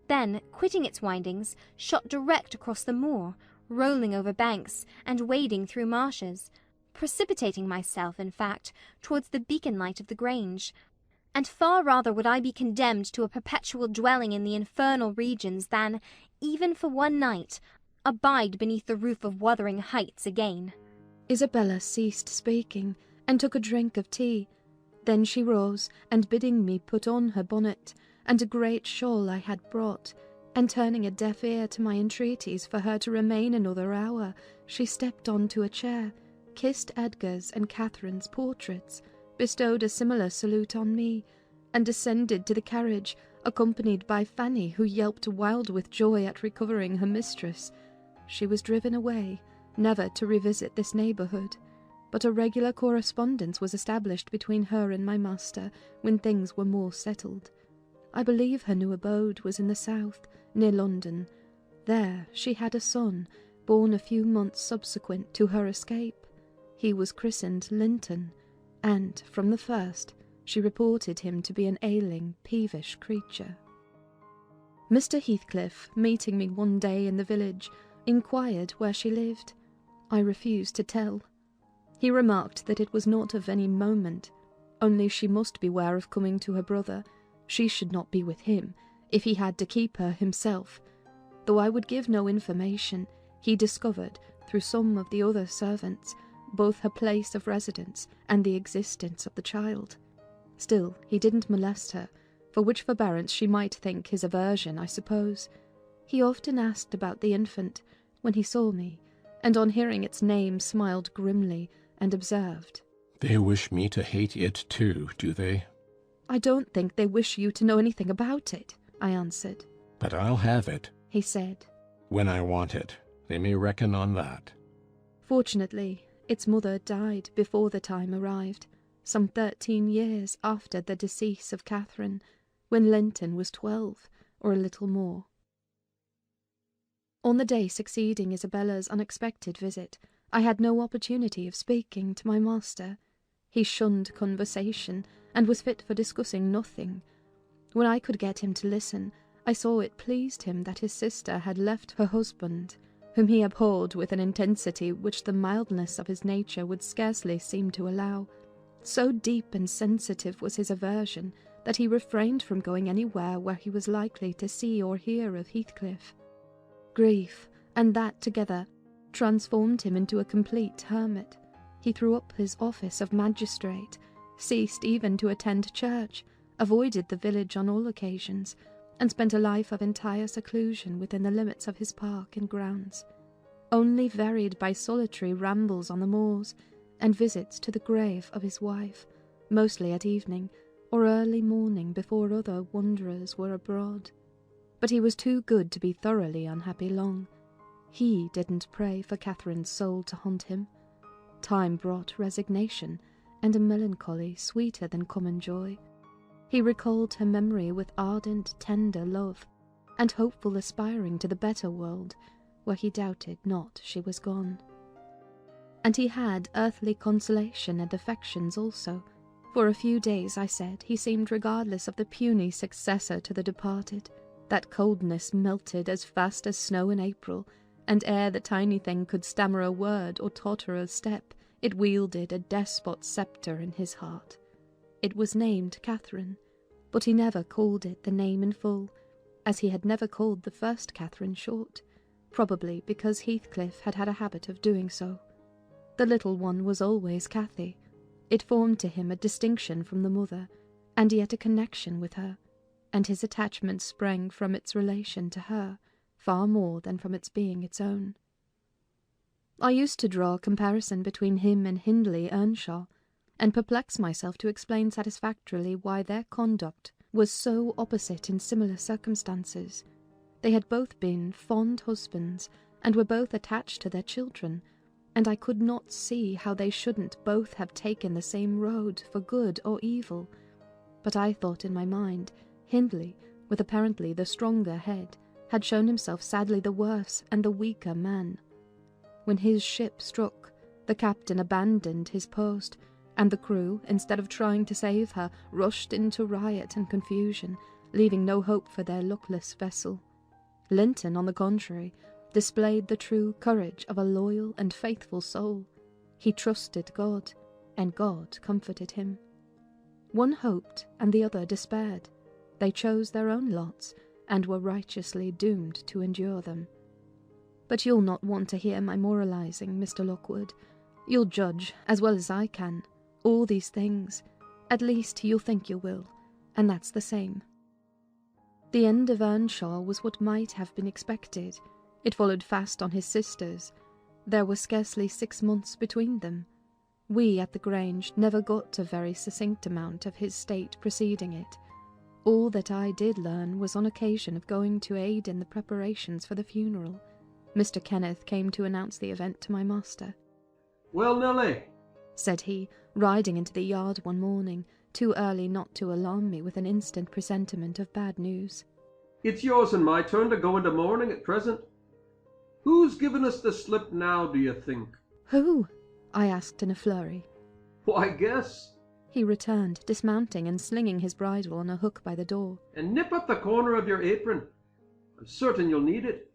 then, quitting its windings, shot direct across the moor, rolling over banks, and wading through marshes, precipitating myself, in fact, towards the beacon light of the Grange. And far rather would I be condemned to a perpetual dwelling in the infernal regions than, even for one night, abide beneath the roof of Wuthering Heights again.
Isabella ceased speaking, and took a drink of tea. Then she rose, and bidding me put on her bonnet, and a great shawl I had brought, and turning a deaf ear to my entreaties for her to remain another hour, she stepped on to a chair, kissed Edgar's and Catherine's portraits, bestowed a similar salute on me, and descended to the carriage, accompanied by Fanny, who yelped wild with joy at recovering her mistress. She was driven away, never to revisit this neighbourhood, but a regular correspondence was established between her and my master when things were more settled. I believe her new abode was in the south, near London. There she had a son, born a few months subsequent to her escape. He was christened Linton, and, from the first, She reported him to be an ailing, peevish creature. Mr. Heathcliff, meeting me one day in the village, inquired where she lived. I refused to tell. He remarked that it was not of any moment, only she must beware of coming to her brother. She should not be with him, if he had to keep her himself. Though I would give no information, he discovered, through some of the other servants, both her place of residence and the existence of the child. Still, he didn't molest her, for which forbearance she might think his aversion, I suppose. He often asked about the infant, when he saw me, and on hearing its name smiled grimly, and observed,
"They wish me to hate it too, do they?"
"I don't think they wish you to know anything about it," I answered.
"But I'll have it,"
he said.
"when I want it. They may reckon on that."
Fortunately, its mother died before the time arrived, some 13 years after the decease of Catherine, when Linton was 12, or a little more. On the day succeeding Isabella's unexpected visit, I had no opportunity of speaking to my master. He shunned conversation, and was fit for discussing nothing. When I could get him to listen, I saw it pleased him that his sister had left her husband, whom he abhorred with an intensity which the mildness of his nature would scarcely seem to allow. So deep and sensitive was his aversion that he refrained from going anywhere where he was likely to see or hear of Heathcliff. Grief, and that together, transformed him into a complete hermit. He threw up his office of magistrate, ceased even to attend church, avoided the village on all occasions, and spent a life of entire seclusion within the limits of his park and grounds, only varied by solitary rambles on the moors, and visits to the grave of his wife, mostly at evening, or early morning before other wanderers were abroad. But he was too good to be thoroughly unhappy long. He didn't pray for Catherine's soul to haunt him. Time brought resignation, and a melancholy sweeter than common joy. He recalled her memory with ardent, tender love, and hopeful aspiring to the better world, where he doubted not she was gone. And he had earthly consolation and affections also. For a few days, I said, he seemed regardless of the puny successor to the departed. That coldness melted as fast as snow in April, and ere the tiny thing could stammer a word or totter a step, it wielded a despot's sceptre in his heart. It was named Catherine, but he never called it the name in full, as he had never called the first Catherine short, probably because Heathcliff had had a habit of doing so. The little one was always Cathy. It formed to him a distinction from the mother, and yet a connection with her, and his attachment sprang from its relation to her, far more than from its being its own. I used to draw a comparison between him and Hindley Earnshaw, and perplex myself to explain satisfactorily why their conduct was so opposite in similar circumstances. They had both been fond husbands, and were both attached to their children, and I could not see how they shouldn't both have taken the same road for good or evil. But I thought in my mind, Hindley, with apparently the stronger head, had shown himself sadly the worse and the weaker man. When his ship struck, the captain abandoned his post, and the crew, instead of trying to save her, rushed into riot and confusion, leaving no hope for their luckless vessel. Linton, on the contrary, displayed the true courage of a loyal and faithful soul. He trusted God, and God comforted him. One hoped, and the other despaired. They chose their own lots, and were righteously doomed to endure them. But you'll not want to hear my moralizing, Mr. Lockwood. You'll judge, as well as I can, all these things. At least you'll think you will, and that's the same. The end of Earnshaw was what might have been expected. It followed fast on his sister's. There were scarcely 6 months between them. We at the Grange never got a very succinct amount of his state preceding it. All that I did learn was on occasion of going to aid in the preparations for the funeral. Mr. Kenneth came to announce the event to my master.
"Well, Nelly,"
said he, riding into the yard one morning, too early not to alarm me with an instant presentiment of bad news.
"it's yours and my turn to go into mourning at present. Who's given us the slip now, do you think?"
Who? I asked in a flurry.
"Why, guess."
he returned, dismounting and slinging his bridle on a hook by the door.
And nip up the corner of your apron. I'm certain you'll need it.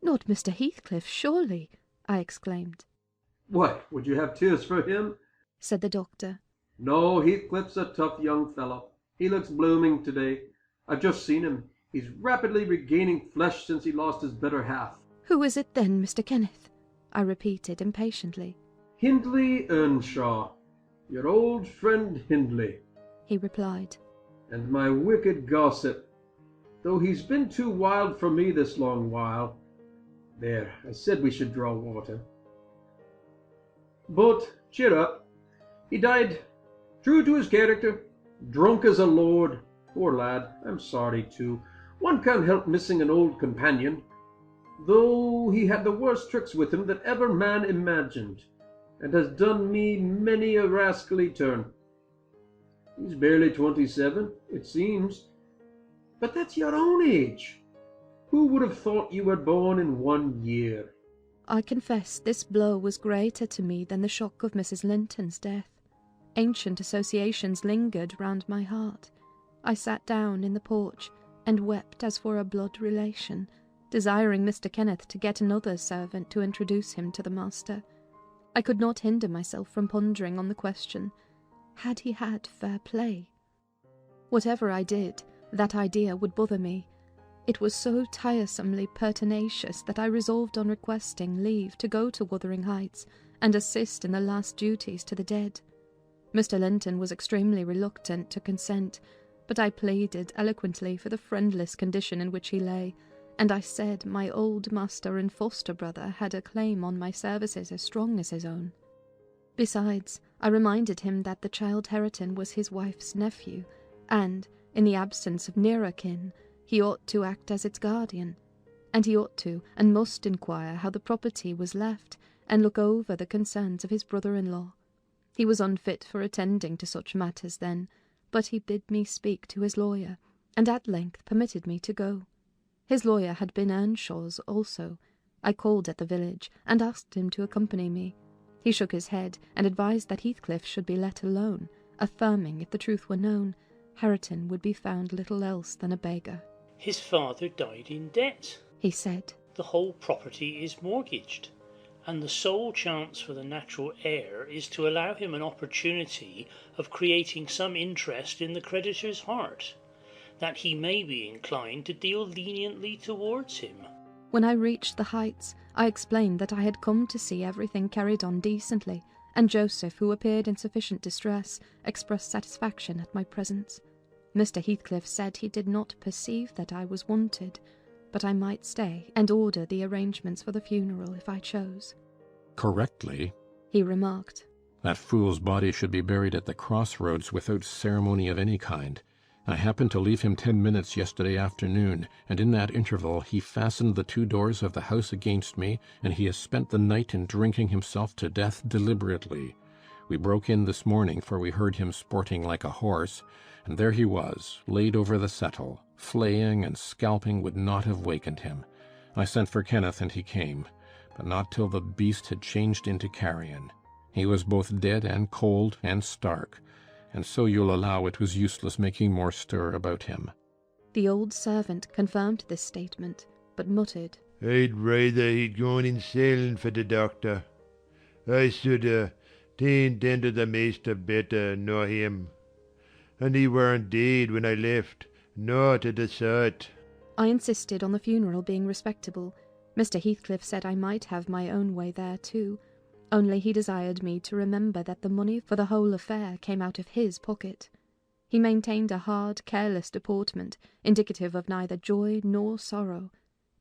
Not Mr. Heathcliff, surely, I exclaimed.
What, would you have tears for him?
Said the doctor.
No, Heathcliff's a tough young fellow. He looks blooming today. I've just seen him. He's rapidly regaining flesh since he lost his better half.
Who is it then, Mr. Kenneth? I repeated impatiently.
Hindley Earnshaw. Your old friend Hindley.
He replied.
And my wicked gossip. Though he's been too wild for me this long while. There, I said we should draw water. But, cheer up. He died true to his character, drunk as a lord. Poor lad, I'm sorry too. One can't help missing an old companion. Though he had the worst tricks with him that ever man imagined, and has done me many a rascally turn. He's barely 27, it seems. But that's your own age. Who would have thought you were born in 1 year?
I confess this blow was greater to me than the shock of Mrs. Linton's death. Ancient associations lingered round my heart. I sat down in the porch and wept as for a blood relation, desiring Mr. Kenneth to get another servant to introduce him to the master. I could not hinder myself from pondering on the question, had he had fair play? Whatever I did, that idea would bother me. It was so tiresomely pertinacious that I resolved on requesting leave to go to Wuthering Heights and assist in the last duties to the dead. Mr. Linton was extremely reluctant to consent, but I pleaded eloquently for the friendless condition in which he lay, and I said my old master and foster brother had a claim on my services as strong as his own. Besides, I reminded him that the child Hareton was his wife's nephew, and, in the absence of nearer kin, he ought to act as its guardian, and he ought to and must inquire how the property was left, and look over the concerns of his brother-in-law. He was unfit for attending to such matters then, but he bid me speak to his lawyer, and at length permitted me to go. His lawyer had been Earnshaw's also. I called at the village, and asked him to accompany me. He shook his head, and advised that Heathcliff should be let alone, affirming, if the truth were known, Hareton would be found little else than a beggar.
His father died in debt,
he said.
The whole property is mortgaged, and the sole chance for the natural heir is to allow him an opportunity of creating some interest in the creditor's heart, that he may be inclined to deal leniently towards him.
When I reached the Heights, I explained that I had come to see everything carried on decently, and Joseph, who appeared in sufficient distress, expressed satisfaction at my presence. Mr. Heathcliff said he did not perceive that I was wanted, but I might stay and order the arrangements for the funeral if I chose.
Correctly,
he remarked.
That fool's body should be buried at the crossroads without ceremony of any kind. I happened to leave him 10 minutes yesterday afternoon, and in that interval he fastened the 2 doors of the house against me, and he has spent the night in drinking himself to death deliberately. We broke in this morning, for we heard him sporting like a horse, and there he was, laid over the settle. Flaying and scalping would not have wakened him. I sent for Kenneth, and he came, but not till the beast had changed into carrion. He was both dead and cold and stark, and so you'll allow it was useless making more stir about him.
The old servant confirmed this statement, but muttered,
I'd rather he'd gone in sailing for the doctor. I should ta'en to the master better nor him. And he weren't dead when I left, not at a sight.
I insisted on the funeral being respectable. Mr. Heathcliff said I might have my own way there too, only he desired me to remember that the money for the whole affair came out of his pocket. He maintained a hard, careless deportment, indicative of neither joy nor sorrow.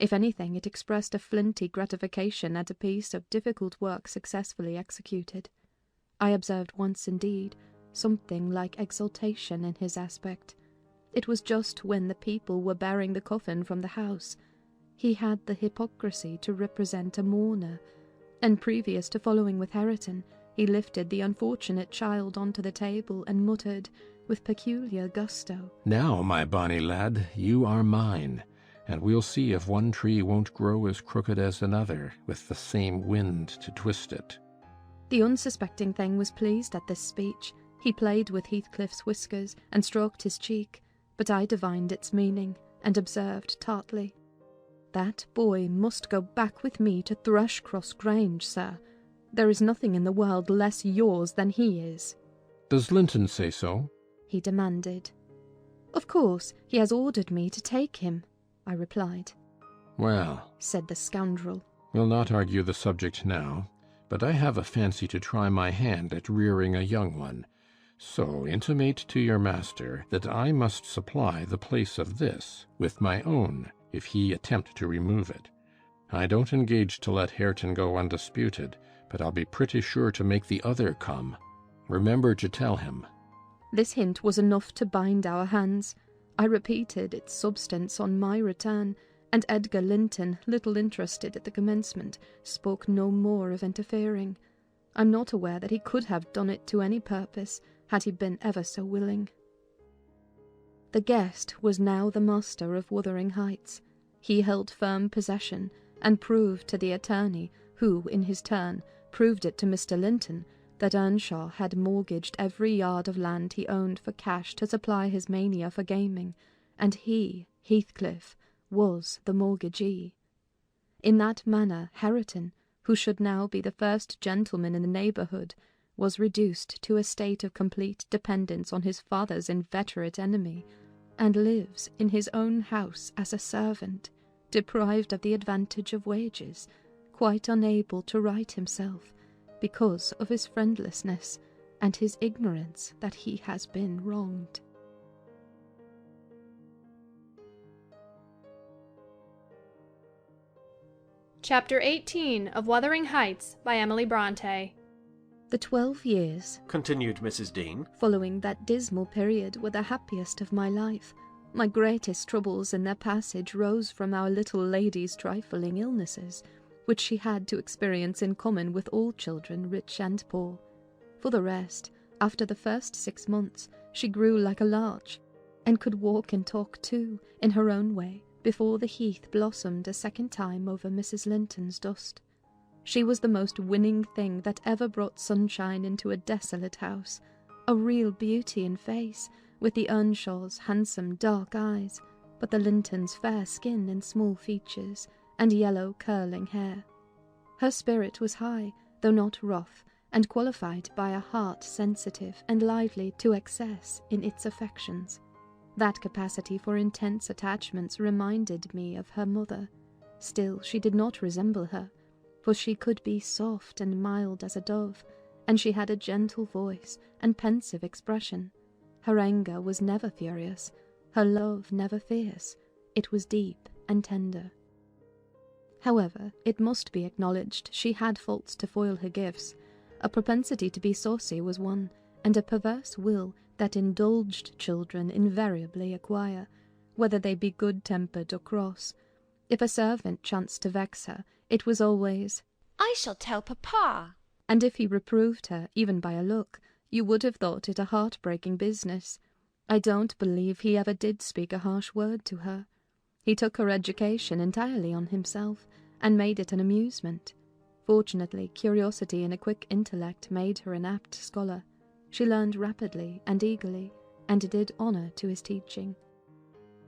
If anything, it expressed a flinty gratification at a piece of difficult work successfully executed. I observed once, indeed, something like exultation in his aspect. It was just when the people were bearing the coffin from the house. He had the hypocrisy to represent a mourner, and previous to following with Hareton, he lifted the unfortunate child onto the table and muttered, with peculiar gusto,
Now, my bonny lad, you are mine, and we'll see if one tree won't grow as crooked as another, with the same wind to twist it.
The unsuspecting thing was pleased at this speech. He played with Heathcliff's whiskers and stroked his cheek, but I divined its meaning, and observed tartly, "That boy must go back with me to Thrushcross Grange, sir. There is nothing in the world less yours than he is."
Does Linton say so?
He demanded. "Of course, he has ordered me to take him," I replied.
Well,
said the scoundrel.
We'll not argue the subject now, but I have a fancy to try my hand at rearing a young one. So intimate to your master that I must supply the place of this with my own, if he attempt to remove it. I don't engage to let Hareton go undisputed, but I'll be pretty sure to make the other come. Remember to tell him."
This hint was enough to bind our hands. I repeated its substance on my return, and Edgar Linton, little interested at the commencement, spoke no more of interfering. I'm not aware that he could have done it to any purpose, had he been ever so willing. The guest was now the master of Wuthering Heights. He held firm possession, and proved to the attorney, who, in his turn, proved it to Mr. Linton, that Earnshaw had mortgaged every yard of land he owned for cash to supply his mania for gaming, and he, Heathcliff, was the mortgagee. In that manner Hareton, who should now be the first gentleman in the neighbourhood, was reduced to a state of complete dependence on his father's inveterate enemy, and lives in his own house as a servant, deprived of the advantage of wages, quite unable to right himself, because of his friendlessness and his ignorance that he has been wronged.
Chapter 18 of Wuthering Heights by Emily Bronte.
The 12 years,
continued Mrs. Dean,
following that dismal period were the happiest of my life. My greatest troubles in their passage rose from our little lady's trifling illnesses, which she had to experience in common with all children, rich and poor. For the rest, after the first 6 months, she grew like a larch, and could walk and talk too, in her own way, before the heath blossomed a second time over Mrs. Linton's dust. She was the most winning thing that ever brought sunshine into a desolate house, a real beauty in face, with the Earnshaws' handsome dark eyes, but the Lintons' fair skin and small features, and yellow curling hair. Her spirit was high, though not rough, and qualified by a heart sensitive and lively to excess in its affections. That capacity for intense attachments reminded me of her mother. Still, she did not resemble her, for she could be soft and mild as a dove, and she had a gentle voice and pensive expression. Her anger was never furious, her love never fierce. It was deep and tender. However, it must be acknowledged she had faults to foil her gifts. A propensity to be saucy was one, and a perverse will that indulged children invariably acquire, whether they be good-tempered or cross. If a servant chanced to vex her, it was always,
"I shall tell papa."
And if he reproved her, even by a look, you would have thought it a heart-breaking business. I don't believe he ever did speak a harsh word to her. He took her education entirely on himself, and made it an amusement. Fortunately, curiosity and a quick intellect made her an apt scholar. She learned rapidly and eagerly, and did honour to his teaching.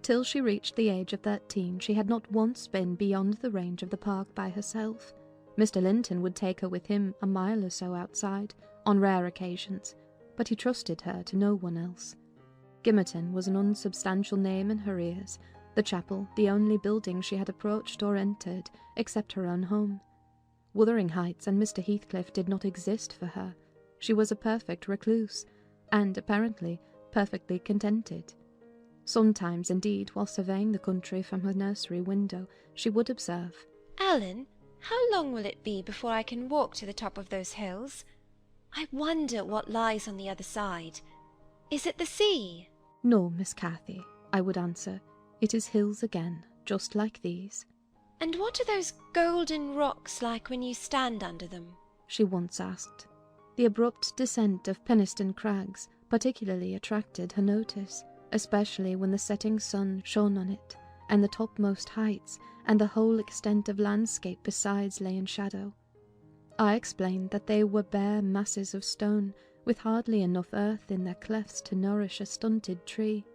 Till she reached the age of 13, she had not once been beyond the range of the park by herself. Mr. Linton would take her with him a mile or so outside, on rare occasions, but he trusted her to no one else. Gimmerton was an unsubstantial name in her ears, the chapel the only building she had approached or entered, except her own home. Wuthering Heights and Mr. Heathcliff did not exist for her. She was a perfect recluse, and, apparently, perfectly contented. Sometimes, indeed, while surveying the country from her nursery window, she would observe,
"Ellen, how long will it be before I can walk to the top of those hills? I wonder what lies on the other side. Is it the sea?"
"No, Miss Cathy," I would answer. "It is hills again, just like these."
"And what are those golden rocks like when you stand under them?"
she once asked. The abrupt descent of Penistone Crags particularly attracted her notice, especially when the setting sun shone on it, and the topmost heights and the whole extent of landscape besides lay in shadow. I explained that they were bare masses of stone, with hardly enough earth in their clefts to nourish a stunted tree.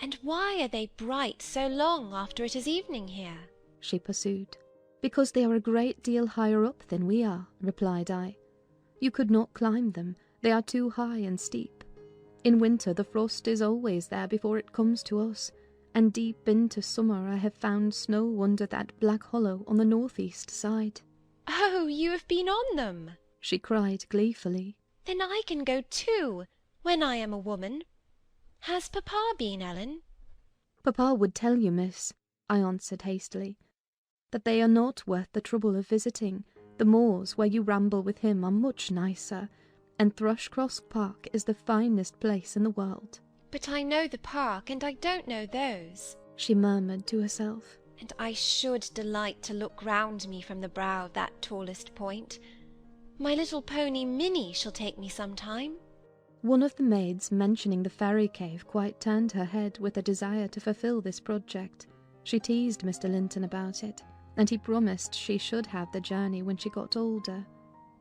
"And why are they bright so long after it is evening here?"
she pursued. Because they are a great deal higher up than we are, replied I. You could not climb them, they are too high and steep. In winter the frost is always there before it comes to us, and deep into summer I have found snow under that black hollow on the northeast side.
"Oh, you have been on them!"
she cried gleefully.
"Then I can go too, when I am a woman. Has papa been, Ellen?"
Papa would tell you, miss, I answered hastily, that they are not worth the trouble of visiting. The moors where you ramble with him are much nicer, and Thrushcross Park is the finest place in the world.
"But I know the park, and I don't know those,"
she murmured to herself.
"and I should delight to look round me from the brow of that tallest point. My little pony Minnie shall take me some time."
One of the maids mentioning the fairy cave quite turned her head with a desire to fulfil this project. She teased Mr. Linton about it, and he promised she should have the journey when she got older.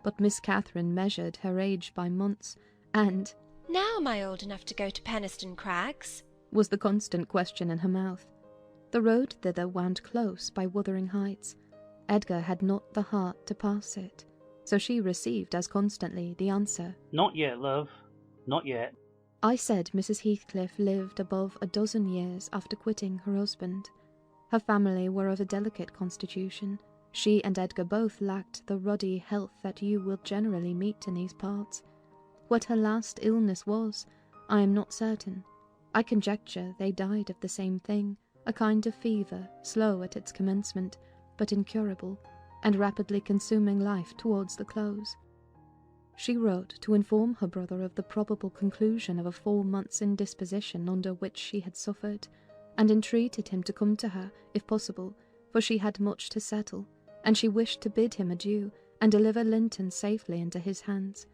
But Miss Catherine measured her age by months, and
"Now am I old enough to go to Penistone Crags?"
was the constant question in her mouth. The road thither wound close by Wuthering Heights. Edgar had not the heart to pass it, so she received as constantly the answer,
"Not yet, love. Not yet."
I said Mrs. Heathcliff lived above a dozen years after quitting her husband. Her family were of a delicate constitution. She and Edgar both lacked the ruddy health that you will generally meet in these parts. What her last illness was, I am not certain. I conjecture they died of the same thing, a kind of fever, slow at its commencement, but incurable, and rapidly consuming life towards the close. She wrote to inform her brother of the probable conclusion of a 4 months' indisposition under which she had suffered, and entreated him to come to her, if possible, for she had much to settle, and she wished to bid him adieu, and deliver Linton safely into his hands.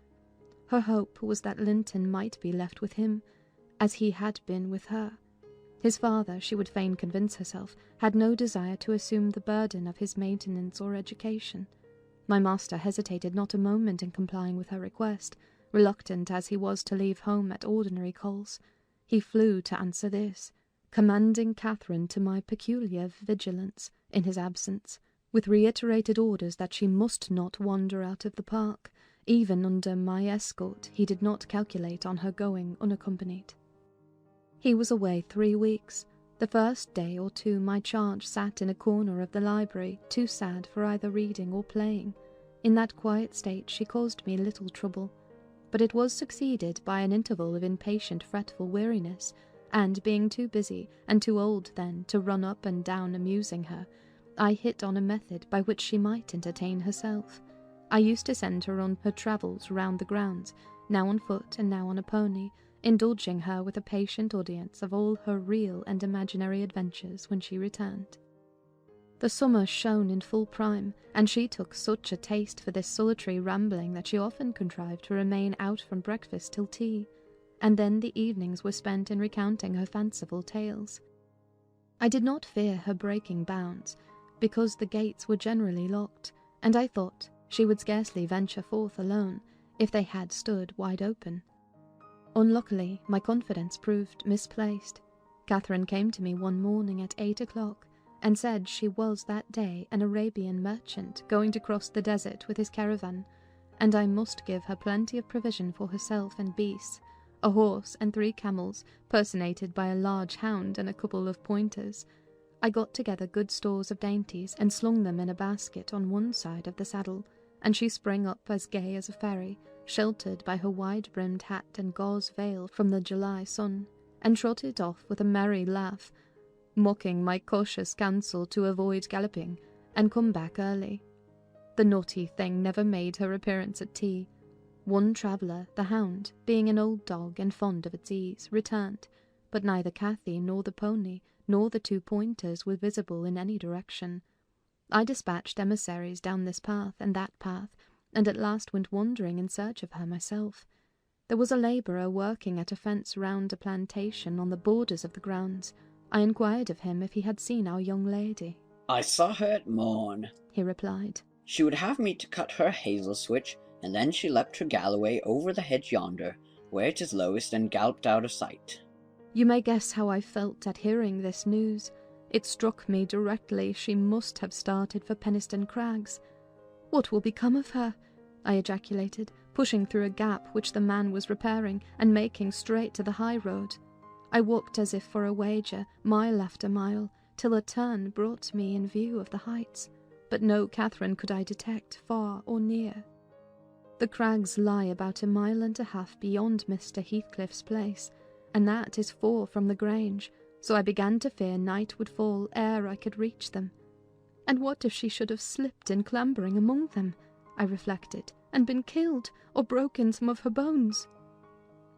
Her hope was that Linton might be left with him, as he had been with her. His father, she would fain convince herself, had no desire to assume the burden of his maintenance or education. My master hesitated not a moment in complying with her request, reluctant as he was to leave home at ordinary calls. He flew to answer this, commanding Catherine to my peculiar vigilance in his absence, with reiterated orders that she must not wander out of the park. Even under my escort he did not calculate on her going unaccompanied. He was away 3 weeks. The first day or two my charge sat in a corner of the library, too sad for either reading or playing. In that quiet state she caused me little trouble, but it was succeeded by an interval of impatient fretful weariness, and being too busy and too old then to run up and down amusing her, I hit on a method by which she might entertain herself. I used to send her on her travels round the grounds, now on foot and now on a pony, indulging her with a patient audience of all her real and imaginary adventures when she returned. The summer shone in full prime, and she took such a taste for this solitary rambling that she often contrived to remain out from breakfast till tea, and then the evenings were spent in recounting her fanciful tales. I did not fear her breaking bounds, because the gates were generally locked, and I thought she would scarcely venture forth alone if they had stood wide open. Unluckily, my confidence proved misplaced. Catherine came to me one morning at 8 o'clock, and said she was that day an Arabian merchant going to cross the desert with his caravan, and I must give her plenty of provision for herself and beasts, a horse and 3 camels, personated by a large hound and a couple of pointers. I got together good stores of dainties, and slung them in a basket on one side of the saddle, and she sprang up as gay as a fairy, sheltered by her wide-brimmed hat and gauze veil from the July sun, and trotted off with a merry laugh, mocking my cautious counsel to avoid galloping, and come back early. The naughty thing never made her appearance at tea. One traveller, the hound, being an old dog and fond of its ease, returned, but neither Cathy nor the pony nor the 2 pointers were visible in any direction. I dispatched emissaries down this path and that path, and at last went wandering in search of her myself. There was a labourer working at a fence round a plantation on the borders of the grounds. I inquired of him if he had seen our young lady.
"I saw her at morn,"
he replied.
"She would have me to cut her hazel switch and then she leapt her galloway over the hedge yonder, where it is lowest, and galloped out of sight.
You may guess how I felt at hearing this news. It struck me directly she must have started for Penistone Crags. What will become of her? I ejaculated, pushing through a gap which the man was repairing and making straight to the high road. I walked as if for a wager, mile after mile, till a turn brought me in view of the heights, but no Catherine could I detect far or near. The crags lie about 1.5 miles beyond Mr. Heathcliff's place, and that is 4 from the Grange, so I began to fear night would fall ere I could reach them. And what if she should have slipped in clambering among them, I reflected, and been killed, or broken some of her bones?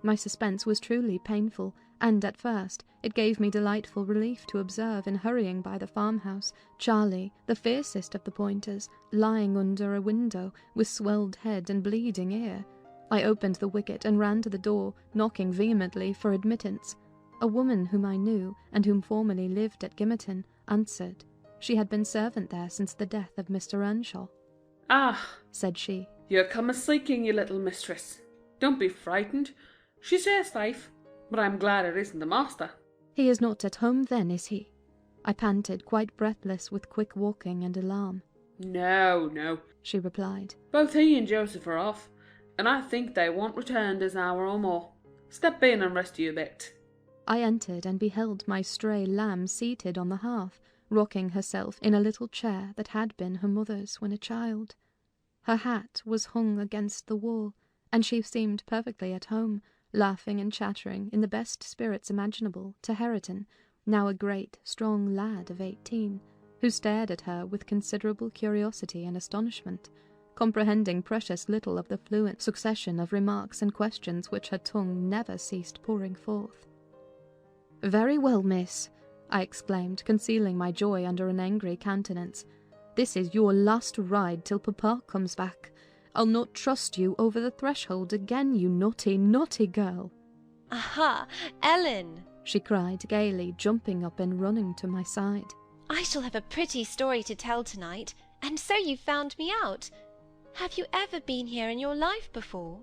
My suspense was truly painful, and at first it gave me delightful relief to observe in hurrying by the farmhouse Charlie, the fiercest of the pointers, lying under a window with swelled head and bleeding ear. I opened the wicket and ran to the door, knocking vehemently for admittance. A woman whom I knew, and whom formerly lived at Gimmerton, answered. She had been servant there since the death of Mr. Earnshaw.
"Ah,"
said she,
"you're come a-seeking your little mistress. Don't be frightened. She says safe, but I'm glad it isn't the master."
"He is not at home then, is he?" I panted, quite breathless with quick walking and alarm.
No,
she replied.
"Both he and Joseph are off, and I think they won't return this hour or more. Step in and rest you a bit."
I entered and beheld my stray lamb seated on the hearth, rocking herself in a little chair that had been her mother's when a child. Her hat was hung against the wall, and she seemed perfectly at home, laughing and chattering in the best spirits imaginable to Hareton, now a great, strong lad of 18, who stared at her with considerable curiosity and astonishment, comprehending precious little of the fluent succession of remarks and questions which her tongue never ceased pouring forth. "Very well, miss," I exclaimed, concealing my joy under an angry countenance. "This is your last ride till papa comes back. I'll not trust you over the threshold again, you naughty, naughty girl."
"Aha, Ellen!"
she cried gaily, jumping up and running to my side.
"I shall have a pretty story to tell tonight, and so you found me out. Have you ever been here in your life before?"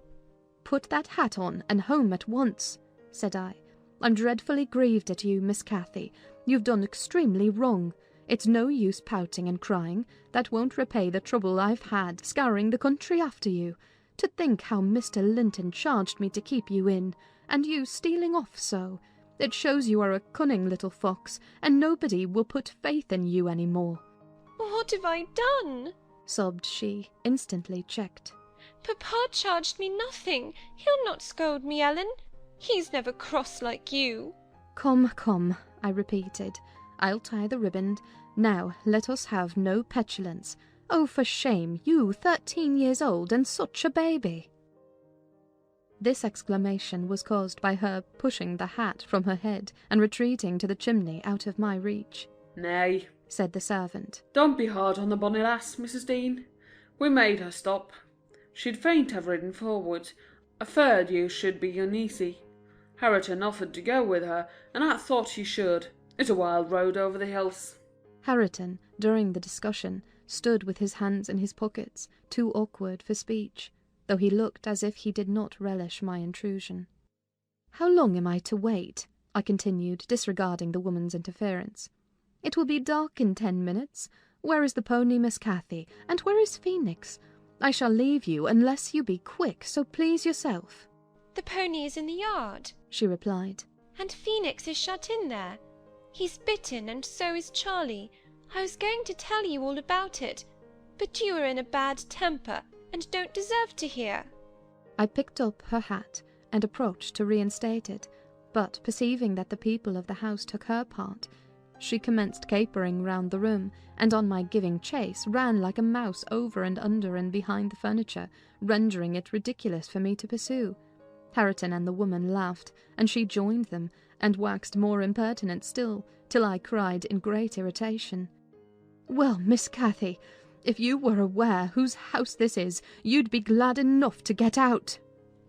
"Put that hat on and home at once," said I. "I'm dreadfully grieved at you, Miss Cathy. You've done extremely wrong. It's no use pouting and crying. That won't repay the trouble I've had scouring the country after you. To think how Mr. Linton charged me to keep you in, and you stealing off so. It shows you are a cunning little fox, and nobody will put faith in you any more."
"What have I done?"
sobbed she, instantly checked.
"Papa charged me nothing. He'll not scold me, Ellen. He's never cross like you."
Come, come," I repeated. "I'll tie the riband. Now, let us have no petulance. Oh, for shame, you 13 years old and such a baby." This exclamation was caused by her pushing the hat from her head and retreating to the chimney out of my reach.
"Nay,"
said the servant.
"Don't be hard on the bonny lass, Mrs. Dean. We made her stop. She'd faint have ridden forward. Afeard you should be uneasy. Hareton offered to go with her, and I thought he should. It's a wild road over the hills."
Hareton, during the discussion, stood with his hands in his pockets, too awkward for speech, though he looked as if he did not relish my intrusion. "How long am I to wait?" I continued, disregarding the woman's interference. "It will be dark in 10 minutes. Where is the pony, Miss Cathy, and where is Phoenix? I shall leave you unless you be quick, so please yourself."
"The pony is in the yard,"
she replied.
"and Phoenix is shut in there. He's bitten, and so is Charlie. I was going to tell you all about it, but you are in a bad temper, and don't deserve to hear."
I picked up her hat and approached to reinstate it, but perceiving that the people of the house took her part, she commenced capering round the room, and on my giving chase ran like a mouse over and under and behind the furniture, rendering it ridiculous for me to pursue. Hareton and the woman laughed, and she joined them, and waxed more impertinent still, till I cried in great irritation, "Well, Miss Cathy, if you were aware whose house this is, you'd be glad enough to get out."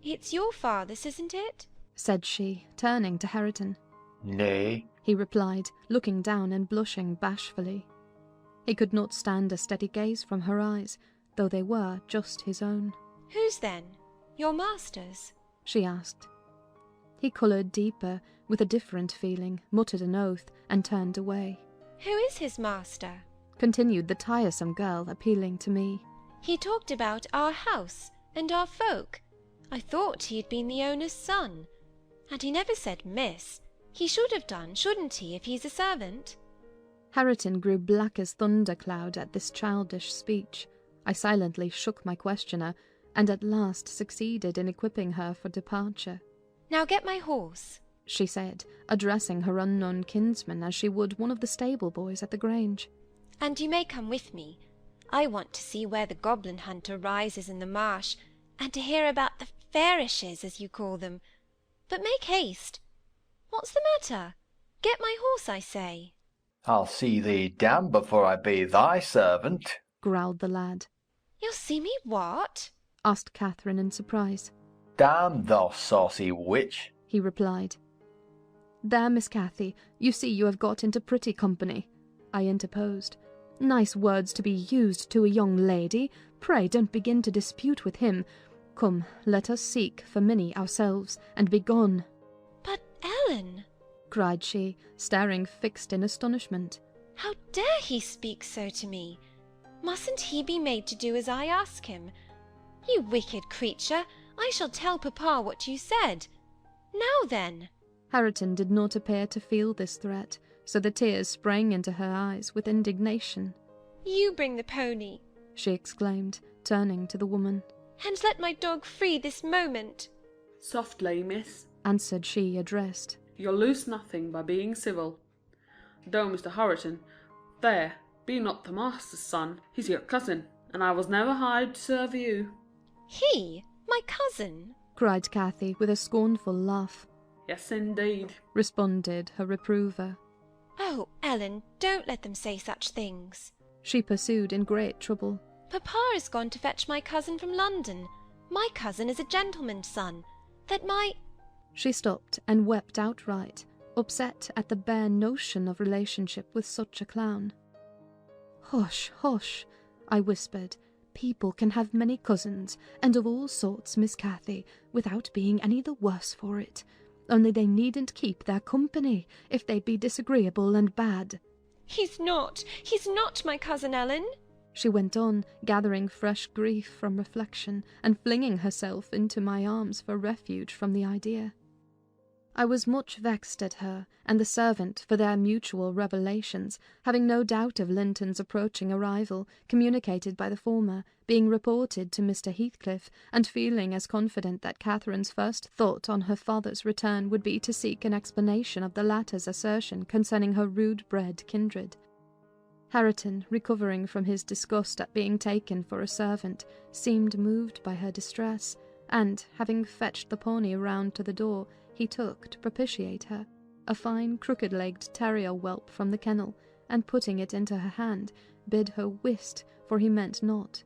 "It's your father's, isn't it?"
said she, turning to Hareton.
"Nay,"
he replied, looking down and blushing bashfully. He could not stand a steady gaze from her eyes, though they were just his own.
Whose then? Your master's?
She asked. He coloured deeper, with a different feeling, muttered an oath, and turned away.
Who is his master?
Continued the tiresome girl, appealing to me.
He talked about our house and our folk. I thought he had been the owner's son. And he never said miss. He should have done, shouldn't he, if he's a servant?
Hareton grew black as thundercloud at this childish speech. I silently shook my questioner, and at last succeeded in equipping her for departure.
Now get my horse,
she said, addressing her unknown kinsman as she would one of the stable boys at the Grange.
And you may come with me. I want to see where the goblin hunter rises in the marsh, and to hear about the fairishes, as you call them. But make haste. What's the matter? Get my horse, I say.
I'll see thee damned before I be thy servant,
growled the lad.
You'll see me what?
Asked Catherine in surprise.
Damn thou saucy witch,
he replied. There, Miss Cathy, you see you have got into pretty company, I interposed. Nice words to be used to a young lady. Pray don't begin to dispute with him. Come, let us seek for Minnie ourselves, and be gone.
But Ellen,
cried she, staring fixed in astonishment.
How dare he speak so to me? Mustn't he be made to do as I ask him? You wicked creature, I shall tell papa what you said. Now then.
Hareton did not appear to feel this threat, so the tears sprang into her eyes with indignation.
You bring the pony,
she exclaimed, turning to the woman.
And let my dog free this moment.
Softly, miss,
answered she, addressed.
You'll lose nothing by being civil. Though, Mr. Hareton, there, be not the master's son, he's your cousin, and I was never hired to serve you.
He? My cousin?
cried Cathy with a scornful laugh.
Yes, indeed,
responded her reprover.
Oh, Ellen, don't let them say such things,
she pursued in great trouble.
Papa has gone to fetch my cousin from London. My cousin is a gentleman's son. That my...
She stopped and wept outright, upset at the bare notion of relationship with such a clown. Hush, hush, I whispered. People can have many cousins, and of all sorts, Miss Cathy, without being any the worse for it. Only they needn't keep their company, if they be disagreeable and bad.
He's not my cousin Ellen,
she went on, gathering fresh grief from reflection, and flinging herself into my arms for refuge from the idea. I was much vexed at her and the servant for their mutual revelations, having no doubt of Linton's approaching arrival, communicated by the former, being reported to Mr. Heathcliff, and feeling as confident that Catherine's first thought on her father's return would be to seek an explanation of the latter's assertion concerning her rude-bred kindred. Hareton, recovering from his disgust at being taken for a servant, seemed moved by her distress, and, having fetched the pony round to the door, he took, to propitiate her, a fine crooked-legged terrier whelp from the kennel, and putting it into her hand, bid her whist, for he meant not.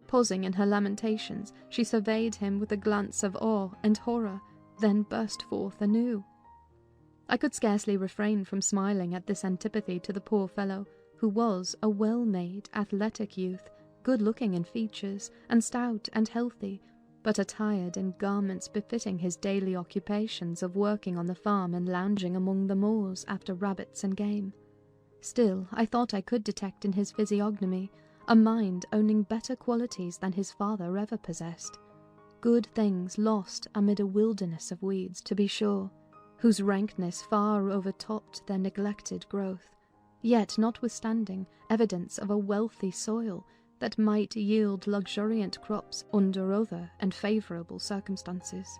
Pausing in her lamentations, she surveyed him with a glance of awe and horror, then burst forth anew. I could scarcely refrain from smiling at this antipathy to the poor fellow, who was a well-made, athletic youth, good-looking in features, and stout and healthy, but attired in garments befitting his daily occupations of working on the farm and lounging among the moors after rabbits and game. Still, I thought I could detect in his physiognomy a mind owning better qualities than his father ever possessed. Good things lost amid a wilderness of weeds, to be sure, whose rankness far overtopped their neglected growth, yet notwithstanding evidence of a wealthy soil that might yield luxuriant crops under other and favourable circumstances.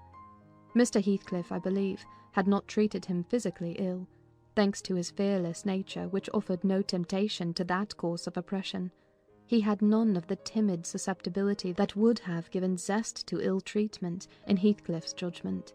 Mr. Heathcliff, I believe, had not treated him physically ill, thanks to his fearless nature, which offered no temptation to that course of oppression. He had none of the timid susceptibility that would have given zest to ill treatment, in Heathcliff's judgment.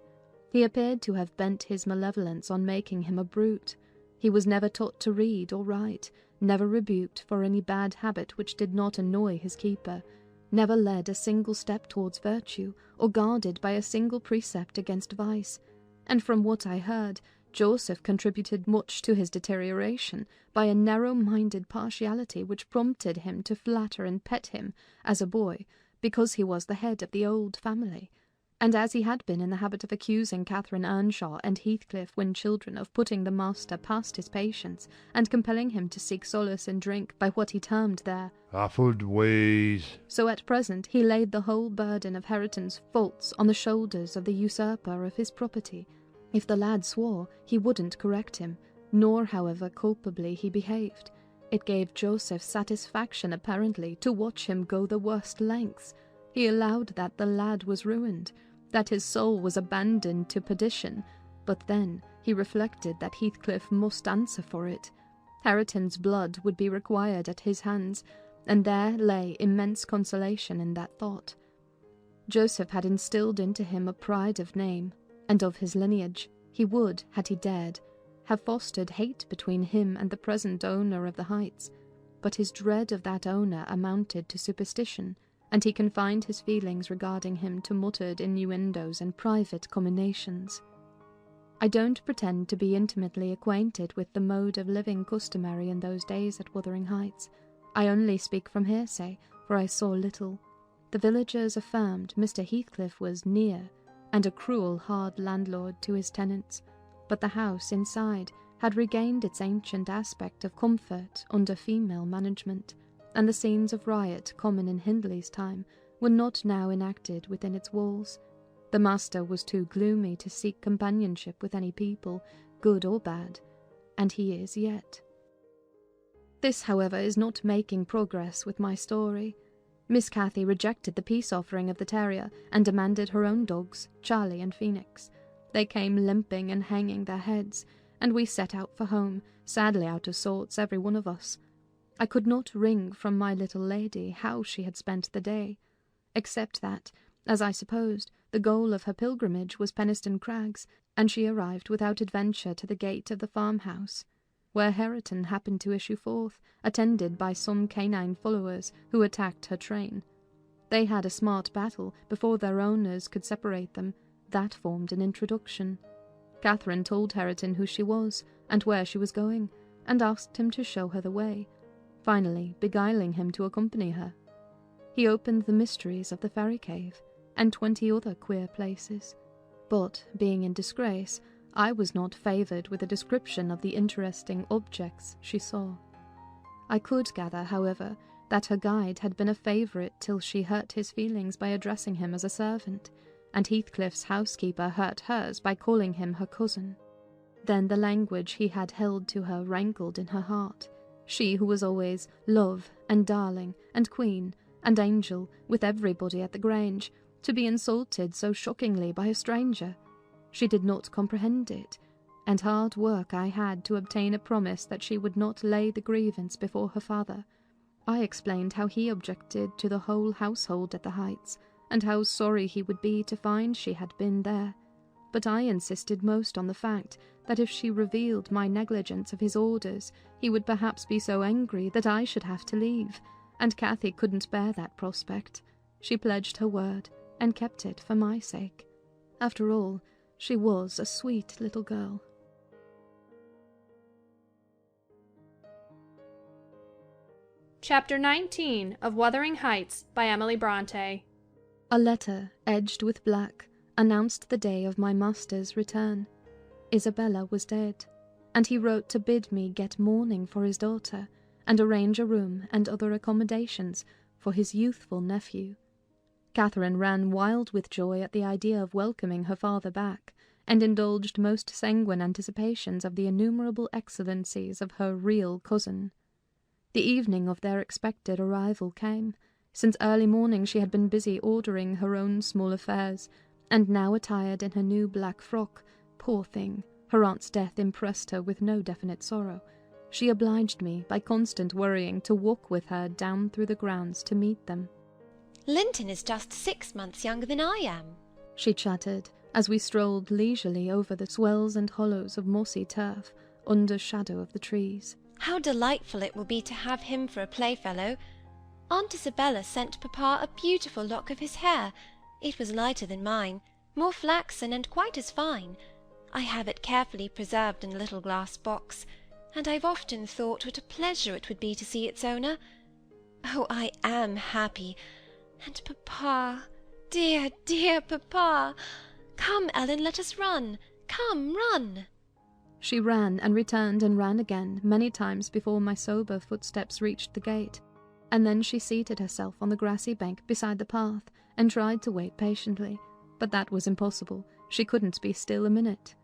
He appeared to have bent his malevolence on making him a brute. He was never taught to read or write, never rebuked for any bad habit which did not annoy his keeper, never led a single step towards virtue, or guarded by a single precept against vice, and from what I heard, Joseph contributed much to his deterioration by a narrow-minded partiality which prompted him to flatter and pet him, as a boy, because he was the head of the old family, and as he had been in the habit of accusing Catherine Earnshaw and Heathcliff when children of putting the master past his patience, and compelling him to seek solace in drink by what he termed their
offled ways.
So at present he laid the whole burden of Hareton's faults on the shoulders of the usurper of his property. If the lad swore, he wouldn't correct him, nor however culpably he behaved. It gave Joseph satisfaction, apparently, to watch him go the worst lengths. He allowed that the lad was ruined, that his soul was abandoned to perdition, but then he reflected that Heathcliff must answer for it. Hareton's blood would be required at his hands, and there lay immense consolation in that thought. Joseph had instilled into him a pride of name, and of his lineage. He would, had he dared, have fostered hate between him and the present owner of the Heights, but his dread of that owner amounted to superstition, and he confined his feelings regarding him to muttered innuendos and private comminations. I don't pretend to be intimately acquainted with the mode of living customary in those days at Wuthering Heights. I only speak from hearsay, for I saw little. The villagers affirmed Mr. Heathcliff was near, and a cruel, hard landlord to his tenants, but the house inside had regained its ancient aspect of comfort under female management, and the scenes of riot common in Hindley's time were not now enacted within its walls. The master was too gloomy to seek companionship with any people, good or bad, and he is yet. This, however, is not making progress with my story. Miss Cathy rejected the peace offering of the terrier and demanded her own dogs, Charlie and Phoenix. They came limping and hanging their heads, and we set out for home, sadly out of sorts, every one of us. I could not wring from my little lady how she had spent the day, except that, as I supposed, the goal of her pilgrimage was Penistone Crags, and she arrived without adventure to the gate of the farmhouse, where Hareton happened to issue forth, attended by some canine followers who attacked her train. They had a smart battle before their owners could separate them. That formed an introduction. Catherine told Hareton who she was, and where she was going, and asked him to show her the way, finally beguiling him to accompany her. He opened the mysteries of the fairy cave, and 20 other queer places, but, being in disgrace, I was not favoured with a description of the interesting objects she saw. I could gather, however, that her guide had been a favourite till she hurt his feelings by addressing him as a servant, and Heathcliff's housekeeper hurt hers by calling him her cousin. Then the language he had held to her rankled in her heart, she who was always love and darling and queen and angel with everybody at the Grange, to be insulted so shockingly by a stranger. She did not comprehend it, and hard work I had to obtain a promise that she would not lay the grievance before her father. I explained how he objected to the whole household at the Heights, and how sorry he would be to find she had been there, but I insisted most on the fact that if she revealed my negligence of his orders, he would perhaps be so angry that I should have to leave, and Cathy couldn't bear that prospect. She pledged her word, and kept it for my sake. After all, she was a sweet little girl.
Chapter 19 of Wuthering Heights by Emily Bronte.
A letter, edged with black, announced the day of my master's return. Isabella was dead, and he wrote to bid me get mourning for his daughter, and arrange a room and other accommodations for his youthful nephew. Catherine ran wild with joy at the idea of welcoming her father back, and indulged most sanguine anticipations of the innumerable excellencies of her real cousin. The evening of their expected arrival came. Since early morning she had been busy ordering her own small affairs, and now attired in her new black frock, poor thing, her aunt's death impressed her with no definite sorrow. She obliged me, by constant worrying, to walk with her down through the grounds to meet them.
Linton is just 6 months younger than I am,
she chattered, as we strolled leisurely over the swells and hollows of mossy turf, under shadow of the trees.
How delightful it will be to have him for a playfellow. Aunt Isabella sent Papa a beautiful lock of his hair. It was lighter than mine, more flaxen and quite as fine. I have it carefully preserved in a little glass box, and I've often thought what a pleasure it would be to see its owner. Oh, I am happy, And papa, dear, dear papa! Come, Ellen, let us run. Come, run.
She ran and returned and ran again many times before my sober footsteps reached the gate, and then she seated herself on the grassy bank beside the path and tried to wait patiently, but that was impossible. She couldn't be still a minute.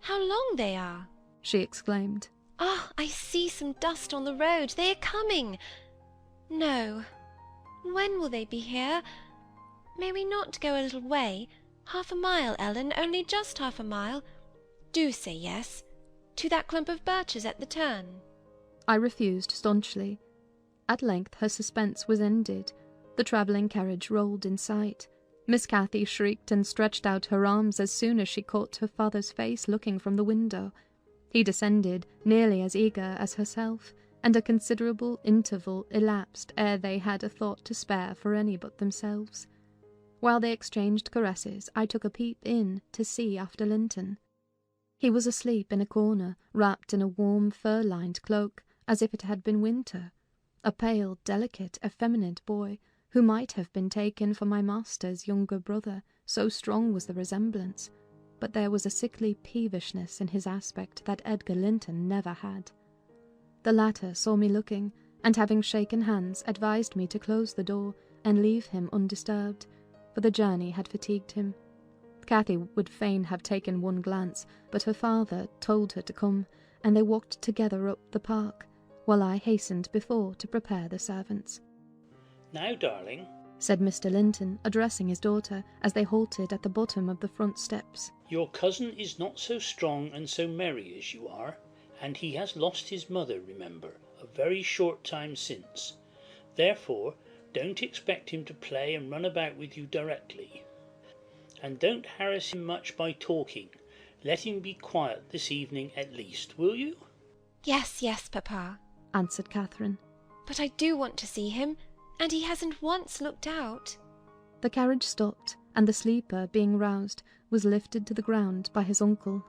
How long they are!
She exclaimed.
Ah, I see some dust on the road. They are coming. No. When will they be here? May we not go a little way? Half a mile, Ellen, only just half a mile. Do say yes. To that clump of birches at the turn.
I refused staunchly. At length her suspense was ended. The travelling carriage rolled in sight. Miss Cathy shrieked and stretched out her arms as soon as she caught her father's face looking from the window. He descended, nearly as eager as herself, and a considerable interval elapsed ere they had a thought to spare for any but themselves. While they exchanged caresses, I took a peep in to see after Linton. He was asleep in a corner, wrapped in a warm fur-lined cloak, as if it had been winter. A pale, delicate, effeminate boy, who might have been taken for my master's younger brother, so strong was the resemblance. But there was a sickly peevishness in his aspect that Edgar Linton never had. The latter saw me looking, and having shaken hands, advised me to close the door and leave him undisturbed, for the journey had fatigued him. Cathy would fain have taken one glance, but her father told her to come, and they walked together up the park, while I hastened before to prepare the servants.
Now, darling,
said Mr. Linton, addressing his daughter, as they halted at the bottom of the front steps.
Your cousin is not so strong and so merry as you are, and he has lost his mother, remember, a very short time since. Therefore, don't expect him to play and run about with you directly. And don't harass him much by talking. Let him be quiet this evening at least, will you?
Yes, yes, papa,
answered Catherine.
But I do want to see him, and he hasn't once looked out.
The carriage stopped, and the sleeper, being roused, was lifted to the ground by his uncle.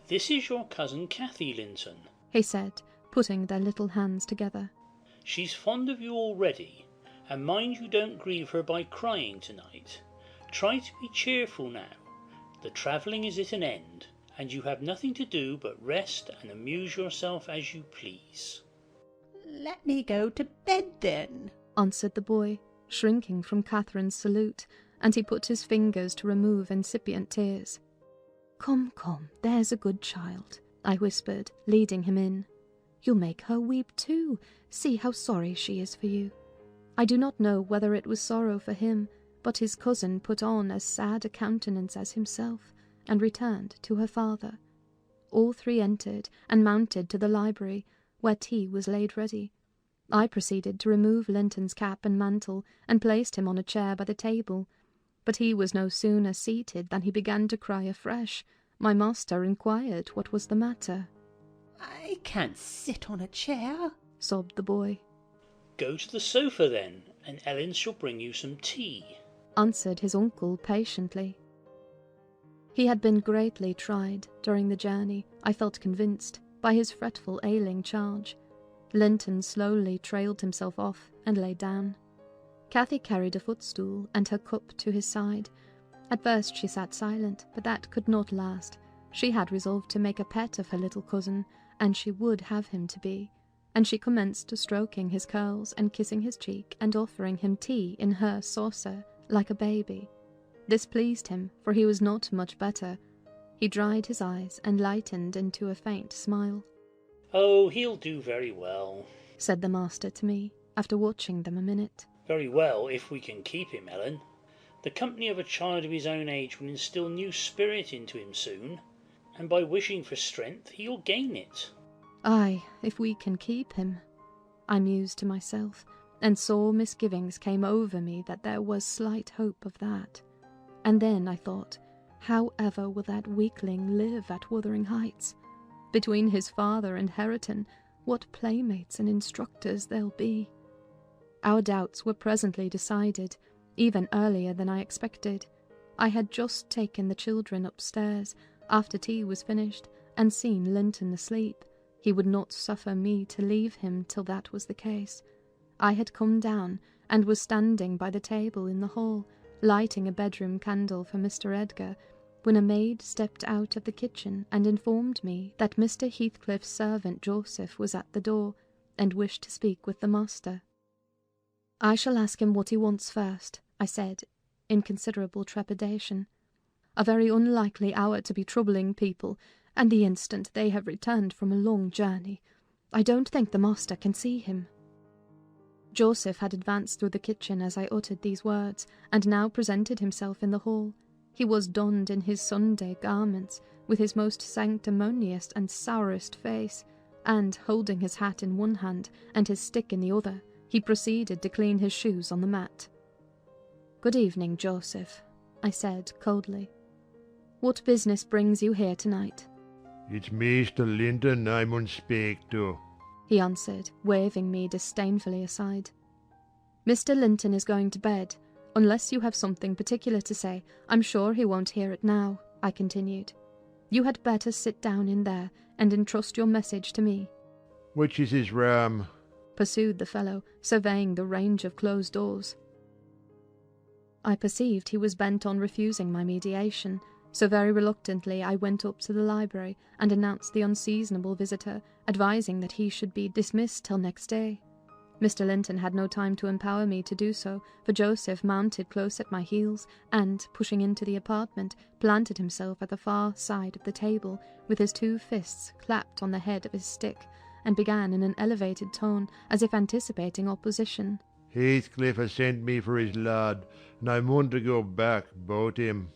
This is your cousin Cathy, Linton,
he said, putting their little hands together.
She's fond of you already, and mind you don't grieve her by crying tonight. Try to be cheerful now. The travelling is at an end, and you have nothing to do but rest and amuse yourself as you please.
Let me go to bed then,
answered the boy, shrinking from Catherine's salute, and he put his fingers to remove incipient tears. Come, come, there's a good child, I whispered, leading him in. You'll make her weep too. See how sorry she is for you. I do not know whether it was sorrow for him, but his cousin put on as sad a countenance as himself, and returned to her father. All three entered, and mounted to the library, where tea was laid ready. I proceeded to remove Linton's cap and mantle, and placed him on a chair by the table. But he was no sooner seated than he began to cry afresh. My master inquired what was the matter.
I can't sit on a chair,
sobbed the boy.
Go to the sofa then, and Ellen shall bring you some tea,
answered his uncle patiently. He had been greatly tried during the journey, I felt convinced, by his fretful ailing charge. Linton slowly trailed himself off and lay down. Cathy carried a footstool and her cup to his side. At first she sat silent, but that could not last. She had resolved to make a pet of her little cousin, and she would have him to be, and she commenced stroking his curls and kissing his cheek and offering him tea in her saucer, like a baby. This pleased him, for he was not much better. He dried his eyes and lightened into a faint smile.
Oh, he'll do very well,
said the master to me, after watching them a minute.
Very well, if we can keep him, Ellen. The company of a child of his own age will instill new spirit into him soon, and by wishing for strength he'll gain it.
Aye, if we can keep him, I mused to myself, and sore misgivings came over me that there was slight hope of that. And then I thought, how ever will that weakling live at Wuthering Heights? Between his father and Hareton, what playmates and instructors they'll be. Our doubts were presently decided, even earlier than I expected. I had just taken the children upstairs, after tea was finished, and seen Linton asleep. He would not suffer me to leave him till that was the case. I had come down and was standing by the table in the hall, lighting a bedroom candle for Mr. Edgar, when a maid stepped out of the kitchen and informed me that Mr. Heathcliff's servant Joseph was at the door, and wished to speak with the master. "I shall ask him what he wants first," I said, in considerable trepidation. "A very unlikely hour to be troubling people, and the instant they have returned from a long journey. I don't think the master can see him." Joseph had advanced through the kitchen as I uttered these words, and now presented himself in the hall. He was donned in his Sunday garments, with his most sanctimonious and sourest face, and, holding his hat in one hand and his stick in the other, he proceeded to clean his shoes on the mat. "Good evening, Joseph," I said coldly. "What business brings you here tonight?"
"It's Mr. Linton I mun speak to,"
he answered, waving me disdainfully aside. "Mr. Linton is going to bed. Unless you have something particular to say, I'm sure he won't hear it now," I continued. "You had better sit down in there and entrust your message to me."
"Which is his room?"
pursued the fellow, surveying the range of closed doors. I perceived he was bent on refusing my mediation, so very reluctantly I went up to the library and announced the unseasonable visitor, advising that he should be dismissed till next day. Mr. Linton had no time to empower me to do so, for Joseph mounted close at my heels, and, pushing into the apartment, planted himself at the far side of the table, with his 2 fists clapped on the head of his stick, and began in an elevated tone, as if anticipating opposition.
"Heathcliff has sent me for his lad, and I mun to go back bout him."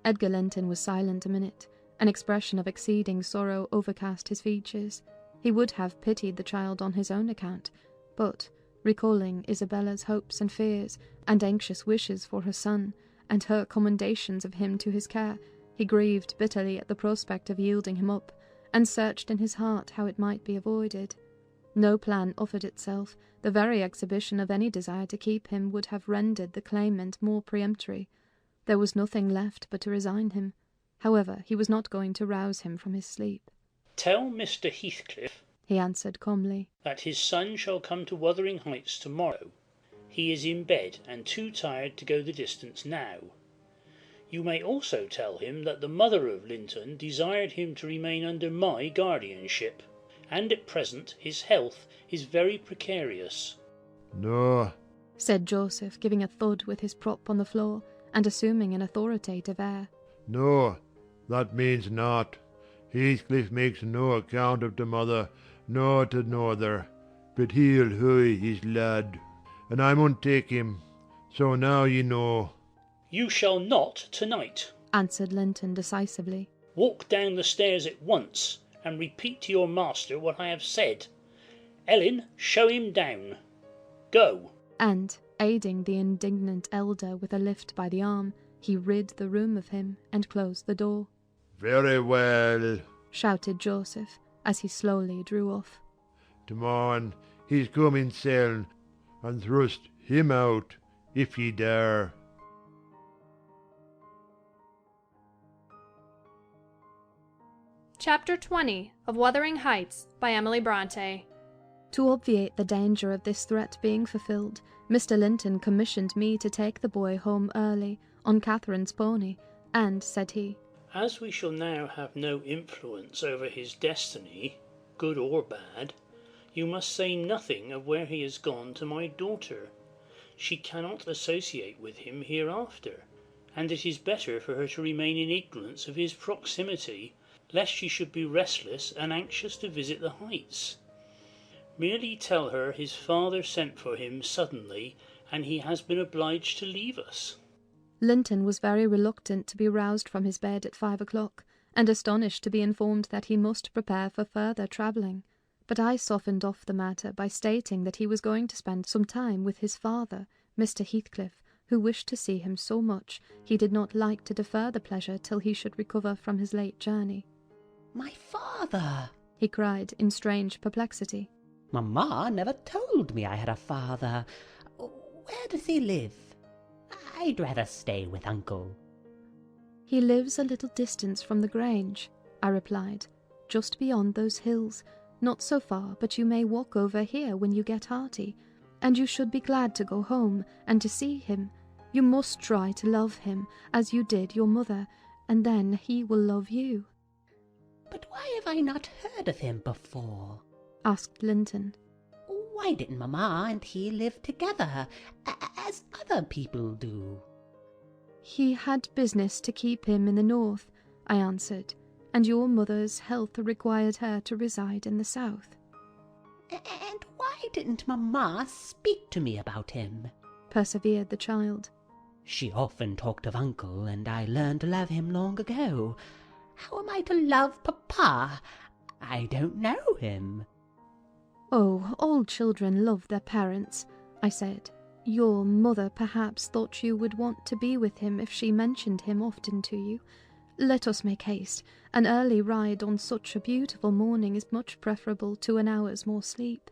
Edgar Linton was silent a minute. An expression of exceeding sorrow overcast his features. He would have pitied the child on his own account, but, recalling Isabella's hopes and fears, and anxious wishes for her son, and her commendations of him to his care, he grieved bitterly at the prospect of yielding him up, and searched in his heart how it might be avoided. No plan offered itself. The very exhibition of any desire to keep him would have rendered the claimant more peremptory. There was nothing left but to resign him. However, he was not going to rouse him from his sleep.
"Tell Mr. Heathcliff,"
he answered calmly,
"that his son shall come to Wuthering Heights tomorrow. He is in bed and too tired to go the distance now. You may also tell him that the mother of Linton desired him to remain under my guardianship, and at present his health is very precarious."
"No,"
said Joseph, giving a thud with his prop on the floor, and assuming an authoritative air.
"No, that means naught. Heathcliff makes no account of the mother, nor to nother, but he'll hoy his lad, and I mun take him. So now ye know."
"You shall not tonight,"
answered Linton decisively.
"Walk down the stairs at once, and repeat to your master what I have said. Ellen, show him down. Go."
And, aiding the indignant elder with a lift by the arm, he rid the room of him and closed the door.
"Very well,"
shouted Joseph, as he slowly drew off.
"Tomorrow he's come himself, and thrust him out, if ye dare."
Chapter 20 of Wuthering Heights by Emily Bronte.
To obviate the danger of this threat being fulfilled, Mr. Linton commissioned me to take the boy home early, on Catherine's pony, and, said he,
"As we shall now have no influence over his destiny, good or bad, you must say nothing of where he has gone to my daughter. She cannot associate with him hereafter, and it is better for her to remain in ignorance of his proximity, lest she should be restless and anxious to visit the Heights. Merely tell her his father sent for him suddenly, and he has been obliged to leave us."
Linton was very reluctant to be roused from his bed at 5 o'clock, and astonished to be informed that he must prepare for further travelling. But I softened off the matter by stating that he was going to spend some time with his father, Mr. Heathcliff, who wished to see him so much he did not like to defer the pleasure till he should recover from his late journey.
"My father!"
he cried in strange perplexity.
"Mamma never told me I had a father. Where does he live? I'd rather stay with uncle."
"He lives a little distance from the Grange," I replied, "just beyond those hills. Not so far, but you may walk over here when you get hearty. and you should be glad to go home and to see him. You must try to love him as you did your mother, and then he will love you."
"But why have I not heard of him before?"
asked Linton.
"Why didn't Mamma and he live together, as other people do?"
"He had business to keep him in the north," I answered, "and your mother's health required her to reside in the south."
"And why didn't Mamma speak to me about him?"
persevered the child.
"She often talked of Uncle, and I learned to love him long ago. How am I to love Papa? I don't know him."
"Oh, all children love their parents," I said. "Your mother perhaps thought you would want to be with him if she mentioned him often to you. Let us make haste. An early ride on such a beautiful morning is much preferable to an hour's more sleep."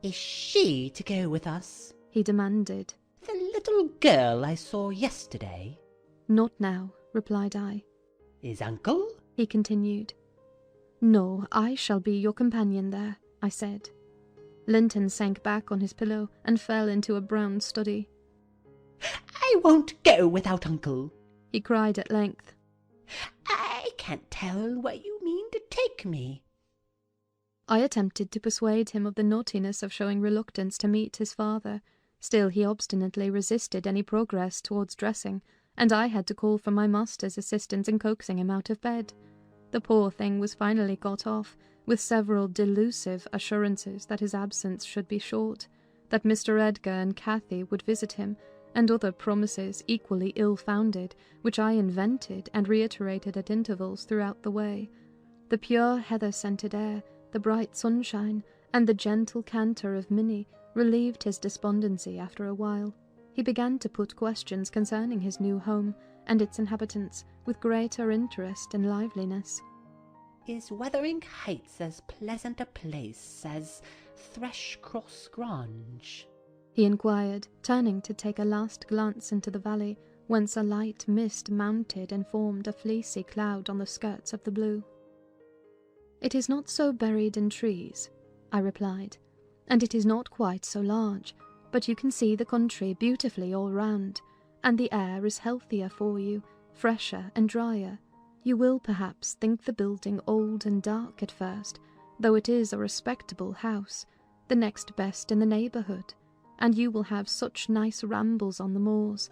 "Is she to go with us?"
he demanded.
"The little girl I saw yesterday?"
"Not now," replied I.
"Is Uncle?" he
continued. "No, I shall be your companion there," I said. Linton sank back on his pillow and fell into a brown study.
"I won't go without Uncle,"
he cried at length.
"I can't tell where you mean to take me."
I attempted to persuade him of the naughtiness of showing reluctance to meet his father. Still he obstinately resisted any progress towards dressing, and I had to call for my master's assistance in coaxing him out of bed. The poor thing was finally got off, with several delusive assurances that his absence should be short, that Mr. Edgar and Cathy would visit him, and other promises equally ill-founded, which I invented and reiterated at intervals throughout the way. The pure heather-scented air, the bright sunshine, and the gentle canter of Minnie relieved his despondency after a while. He began to put questions concerning his new home and its inhabitants with greater interest and liveliness.
"Is Wuthering Heights as pleasant a place as Thrushcross Grange?"
he inquired, turning to take a last glance into the valley, whence a light mist mounted and formed a fleecy cloud on the skirts of the blue. "It is not so buried in trees," I replied, "and it is not quite so large, but you can see the country beautifully all round, and the air is healthier for you, fresher and drier. You will perhaps think the building old and dark at first, though it is a respectable house, the next best in the neighbourhood, and you will have such nice rambles on the moors.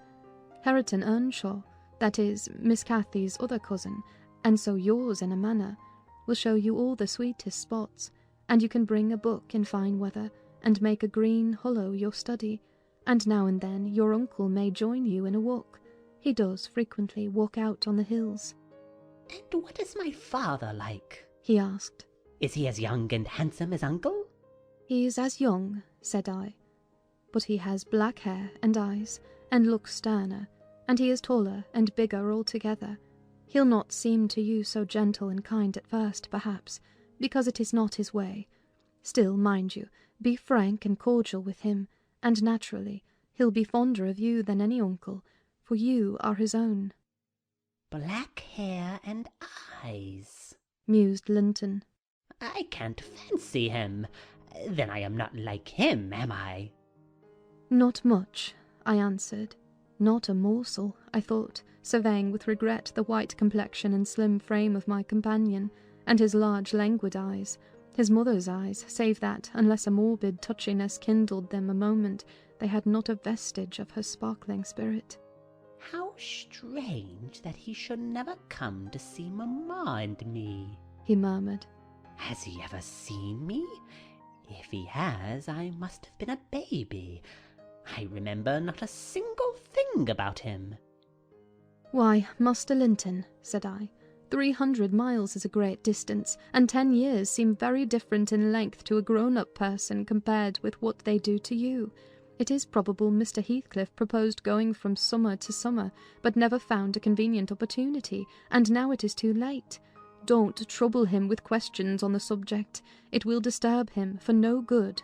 Hareton Earnshaw, that is, Miss Cathy's other cousin, and so yours in a manner, will show you all the sweetest spots, and you can bring a book in fine weather, and make a green hollow your study, and now and then your uncle may join you in a walk. He does frequently walk out on the hills."
"And what is my father like?"
he asked.
"Is he as young and handsome as Uncle?"
"He is as young," said I, "but he has black hair and eyes, and looks sterner, and he is taller and bigger altogether. He'll not seem to you so gentle and kind at first, perhaps, because it is not his way. Still, mind you, be frank and cordial with him, and naturally he'll be fonder of you than any uncle, for you are his own."
"Black hair and eyes,"
mused Linton.
"I can't fancy him. Then I am not like him, am I?"
"Not much," I answered. "Not a morsel," I thought, surveying with regret the white complexion and slim frame of my companion, and his large languid eyes, his mother's eyes, save that, unless a morbid touchiness kindled them a moment, they had not a vestige of her sparkling spirit.
"How strange that he should never come to see Mamma and me,"
he murmured.
"Has he ever seen me? If he has, I must have been a baby. I remember not a single thing about him."
"Why, Master Linton," said I, 300 miles is a great distance, and 10 years seem very different in length to a grown-up person compared with what they do to you. It is probable Mr. Heathcliff proposed going from summer to summer, but never found a convenient opportunity, and now it is too late. Don't trouble him with questions on the subject. It will disturb him for no good."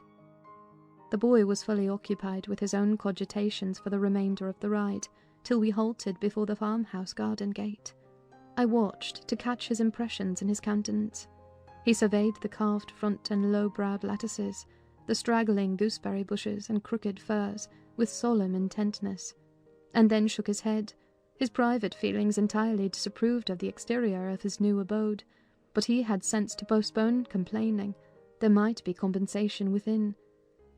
The boy was fully occupied with his own cogitations for the remainder of the ride, till we halted before the farmhouse garden gate. I watched to catch his impressions in his countenance. He surveyed the carved front and low-browed lattices, the straggling gooseberry bushes and crooked firs, with solemn intentness, and then shook his head. His private feelings entirely disapproved of the exterior of his new abode, but he had sense to postpone complaining. There might be compensation within.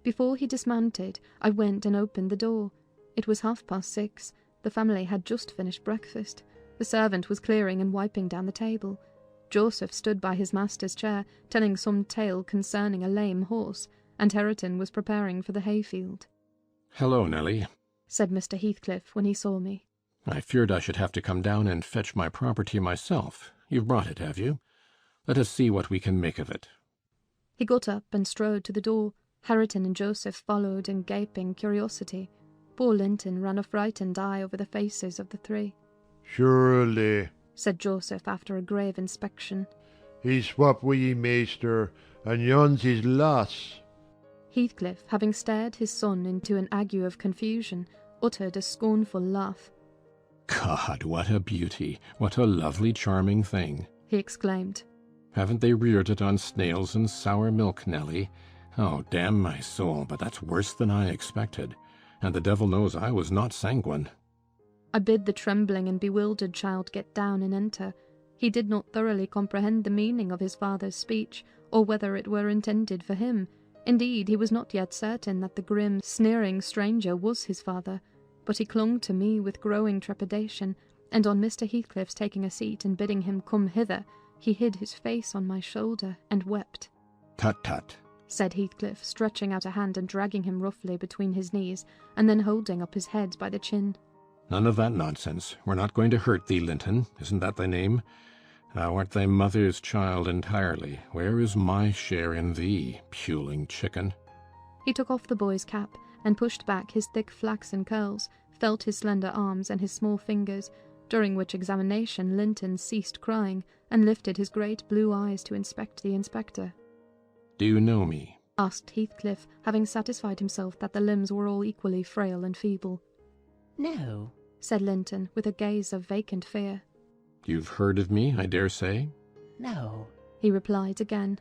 Before he dismounted, I went and opened the door. It was 6:30. The family had just finished breakfast. The servant was clearing and wiping down the table. Joseph stood by his master's chair, telling some tale concerning a lame horse, and Hareton was preparing for the hayfield.
"Hello, Nelly,"
said Mr. Heathcliff when he saw me.
"I feared I should have to come down and fetch my property myself. You've brought it, have you? Let us see what we can make of it."
He got up and strode to the door. Hareton and Joseph followed in gaping curiosity. Poor Linton ran a frightened eye over the faces of the three.
"Surely,"
said Joseph after a grave inspection.
"He's swapped wi' ye, measter, and yon's his lass."
Heathcliff, having stared his son into an ague of confusion, uttered a scornful laugh.
"God, what a beauty! What a lovely, charming thing!"
he exclaimed.
"Haven't they reared it on snails and sour milk, Nelly? Oh, damn my soul, but that's worse than I expected, and the devil knows I was not sanguine."
I bid the trembling and bewildered child get down and enter. He did not thoroughly comprehend the meaning of his father's speech, or whether it were intended for him. Indeed, he was not yet certain that the grim, sneering stranger was his father, but he clung to me with growing trepidation, and on Mr. Heathcliff's taking a seat and bidding him come hither, he hid his face on my shoulder and wept.
"Tut, tut,"
said Heathcliff, stretching out a hand and dragging him roughly between his knees, and then holding up his head by the chin.
"None of that nonsense. We're not going to hurt thee, Linton. Isn't that thy name? Thou art thy mother's child entirely. Where is my share in thee, puling chicken?"
He took off the boy's cap and pushed back his thick flaxen curls, felt his slender arms and his small fingers, during which examination Linton ceased crying and lifted his great blue eyes to inspect the inspector.
"Do you know me?"
asked Heathcliff, having satisfied himself that the limbs were all equally frail and feeble.
"No,"
said Linton, with a gaze of vacant fear.
"You've heard of me, I dare say?"
"No,"
he replied again.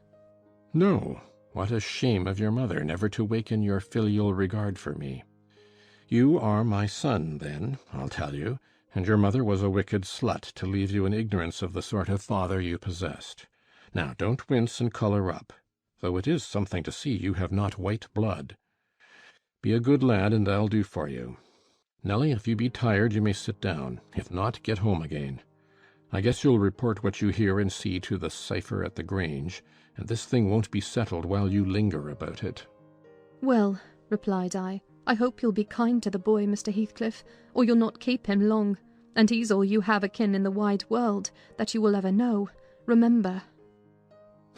"No. What a shame of your mother never to waken your filial regard for me. You are my son, then, I'll tell you, and your mother was a wicked slut to leave you in ignorance of the sort of father you possessed. Now don't wince and colour up, though it is something to see you have not white blood. Be a good lad, and I'll do for you. Nelly, if you be tired, you may sit down. If not, get home again. I guess you'll report what you hear and see to the cipher at the Grange, and this thing won't be settled while you linger about it."
"Well," replied I hope you'll be kind to the boy, Mr. Heathcliff, or you'll not keep him long, and he's all you have akin in the wide world that you will ever know. Remember."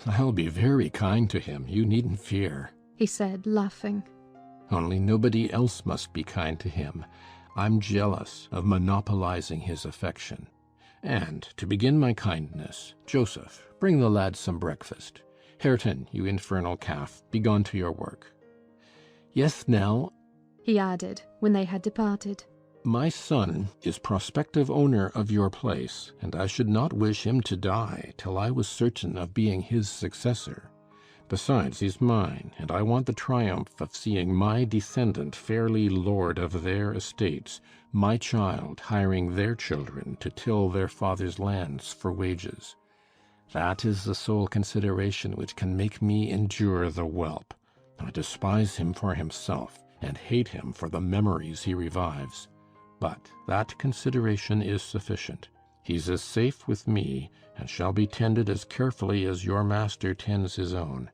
"I'll be very kind to him, you needn't fear,"
he said, laughing.
"Only nobody else must be kind to him. I'm jealous of monopolizing his affection. And, to begin my kindness, Joseph, bring the lad some breakfast. Hareton, you infernal calf, begone to your work. Yes, Nell,"
he added, when they had departed.
"my son is prospective owner of your place, and I should not wish him to die till I was certain of being his successor. Besides, he's mine, and I want the triumph of seeing my descendant fairly lord of their estates, my child hiring their children to till their father's lands for wages. That is the sole consideration which can make me endure the whelp. I despise him for himself, and hate him for the memories he revives. But that consideration is sufficient. He's as safe with me, and shall be tended as carefully as your master tends his own.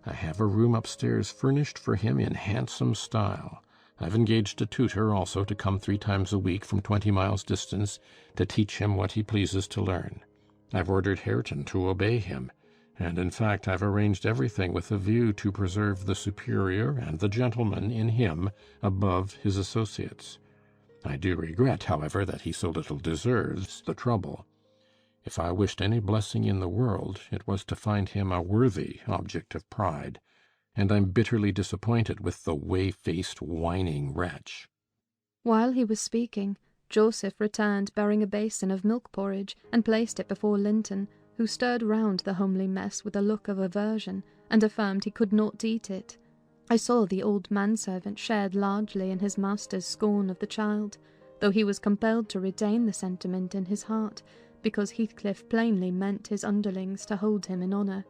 I have a room upstairs furnished for him in handsome style. I've engaged a tutor also to come 3 times a week from 20 miles distance to teach him what he pleases to learn. I've ordered Hareton to obey him, and in fact I've arranged everything with a view to preserve the superior and the gentleman in him above his associates. I do regret, however, that he so little deserves the trouble. If I wished any blessing in the world, it was to find him a worthy object of pride, and I'm bitterly disappointed with the whey-faced, whining wretch."
While he was speaking, Joseph returned bearing a basin of milk porridge and placed it before Linton, who stirred round the homely mess with a look of aversion, and affirmed he could not eat it. I saw the old manservant shared largely in his master's scorn of the child, though he was compelled to retain the sentiment in his heart, because Heathcliff plainly meant his underlings to hold him in honour.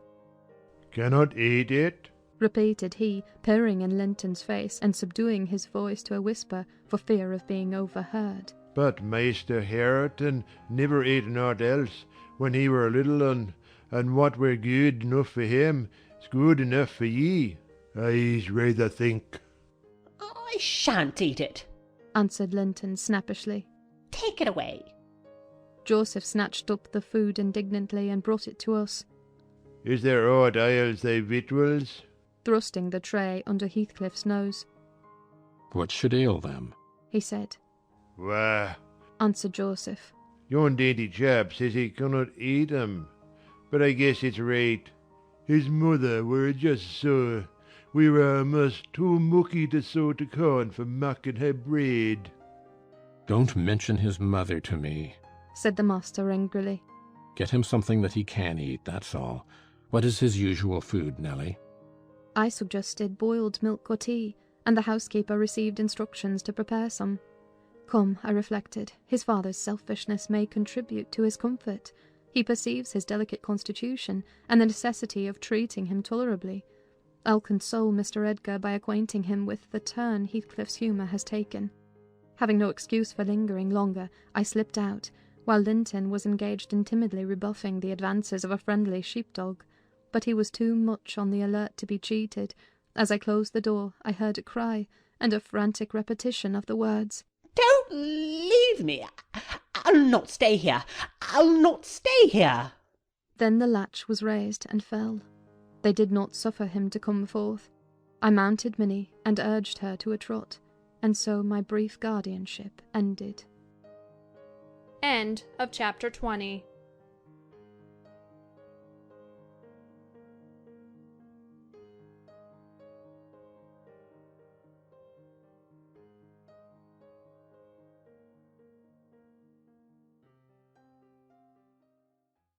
"Cannot eat it?"
repeated he, peering in Linton's face, and subduing his voice to a whisper for fear of being overheard.
"But Maister Hareton never ate naught else when he were a little un, and what were good enough for him is good enough for ye, I's rather think."
I shan't eat it,
answered Linton snappishly.
Take it away.
Joseph snatched up the food indignantly and brought it to us.
"Is there aught ails thy victuals?"
thrusting the tray under Heathcliff's nose.
"What should ail them?"
he said.
"Why,"
answered Joseph,
"yon dainty chap says he cannot eat 'em. But I guess it's right. His mother were just so. We were a'most too mucky to sow to corn for making her bread."
"Don't mention his mother to me,"
said the master angrily.
"Get him something that he can eat, that's all. What is his usual food, Nelly?"
I suggested boiled milk or tea, and the housekeeper received instructions to prepare some. Come, I reflected, his father's selfishness may contribute to his comfort. He perceives his delicate constitution, and the necessity of treating him tolerably. I'll console Mr. Edgar by acquainting him with the turn Heathcliff's humour has taken. Having no excuse for lingering longer, I slipped out, while Linton was engaged in timidly rebuffing the advances of a friendly sheepdog. But he was too much on the alert to be cheated. As I closed the door, I heard a cry, and a frantic repetition of the words,
"Don't leave me! I'll not stay here! I'll not stay here!"
Then the latch was raised and fell. They did not suffer him to come forth. I mounted Minnie and urged her to a trot, and so my brief guardianship ended.
End of chapter 20.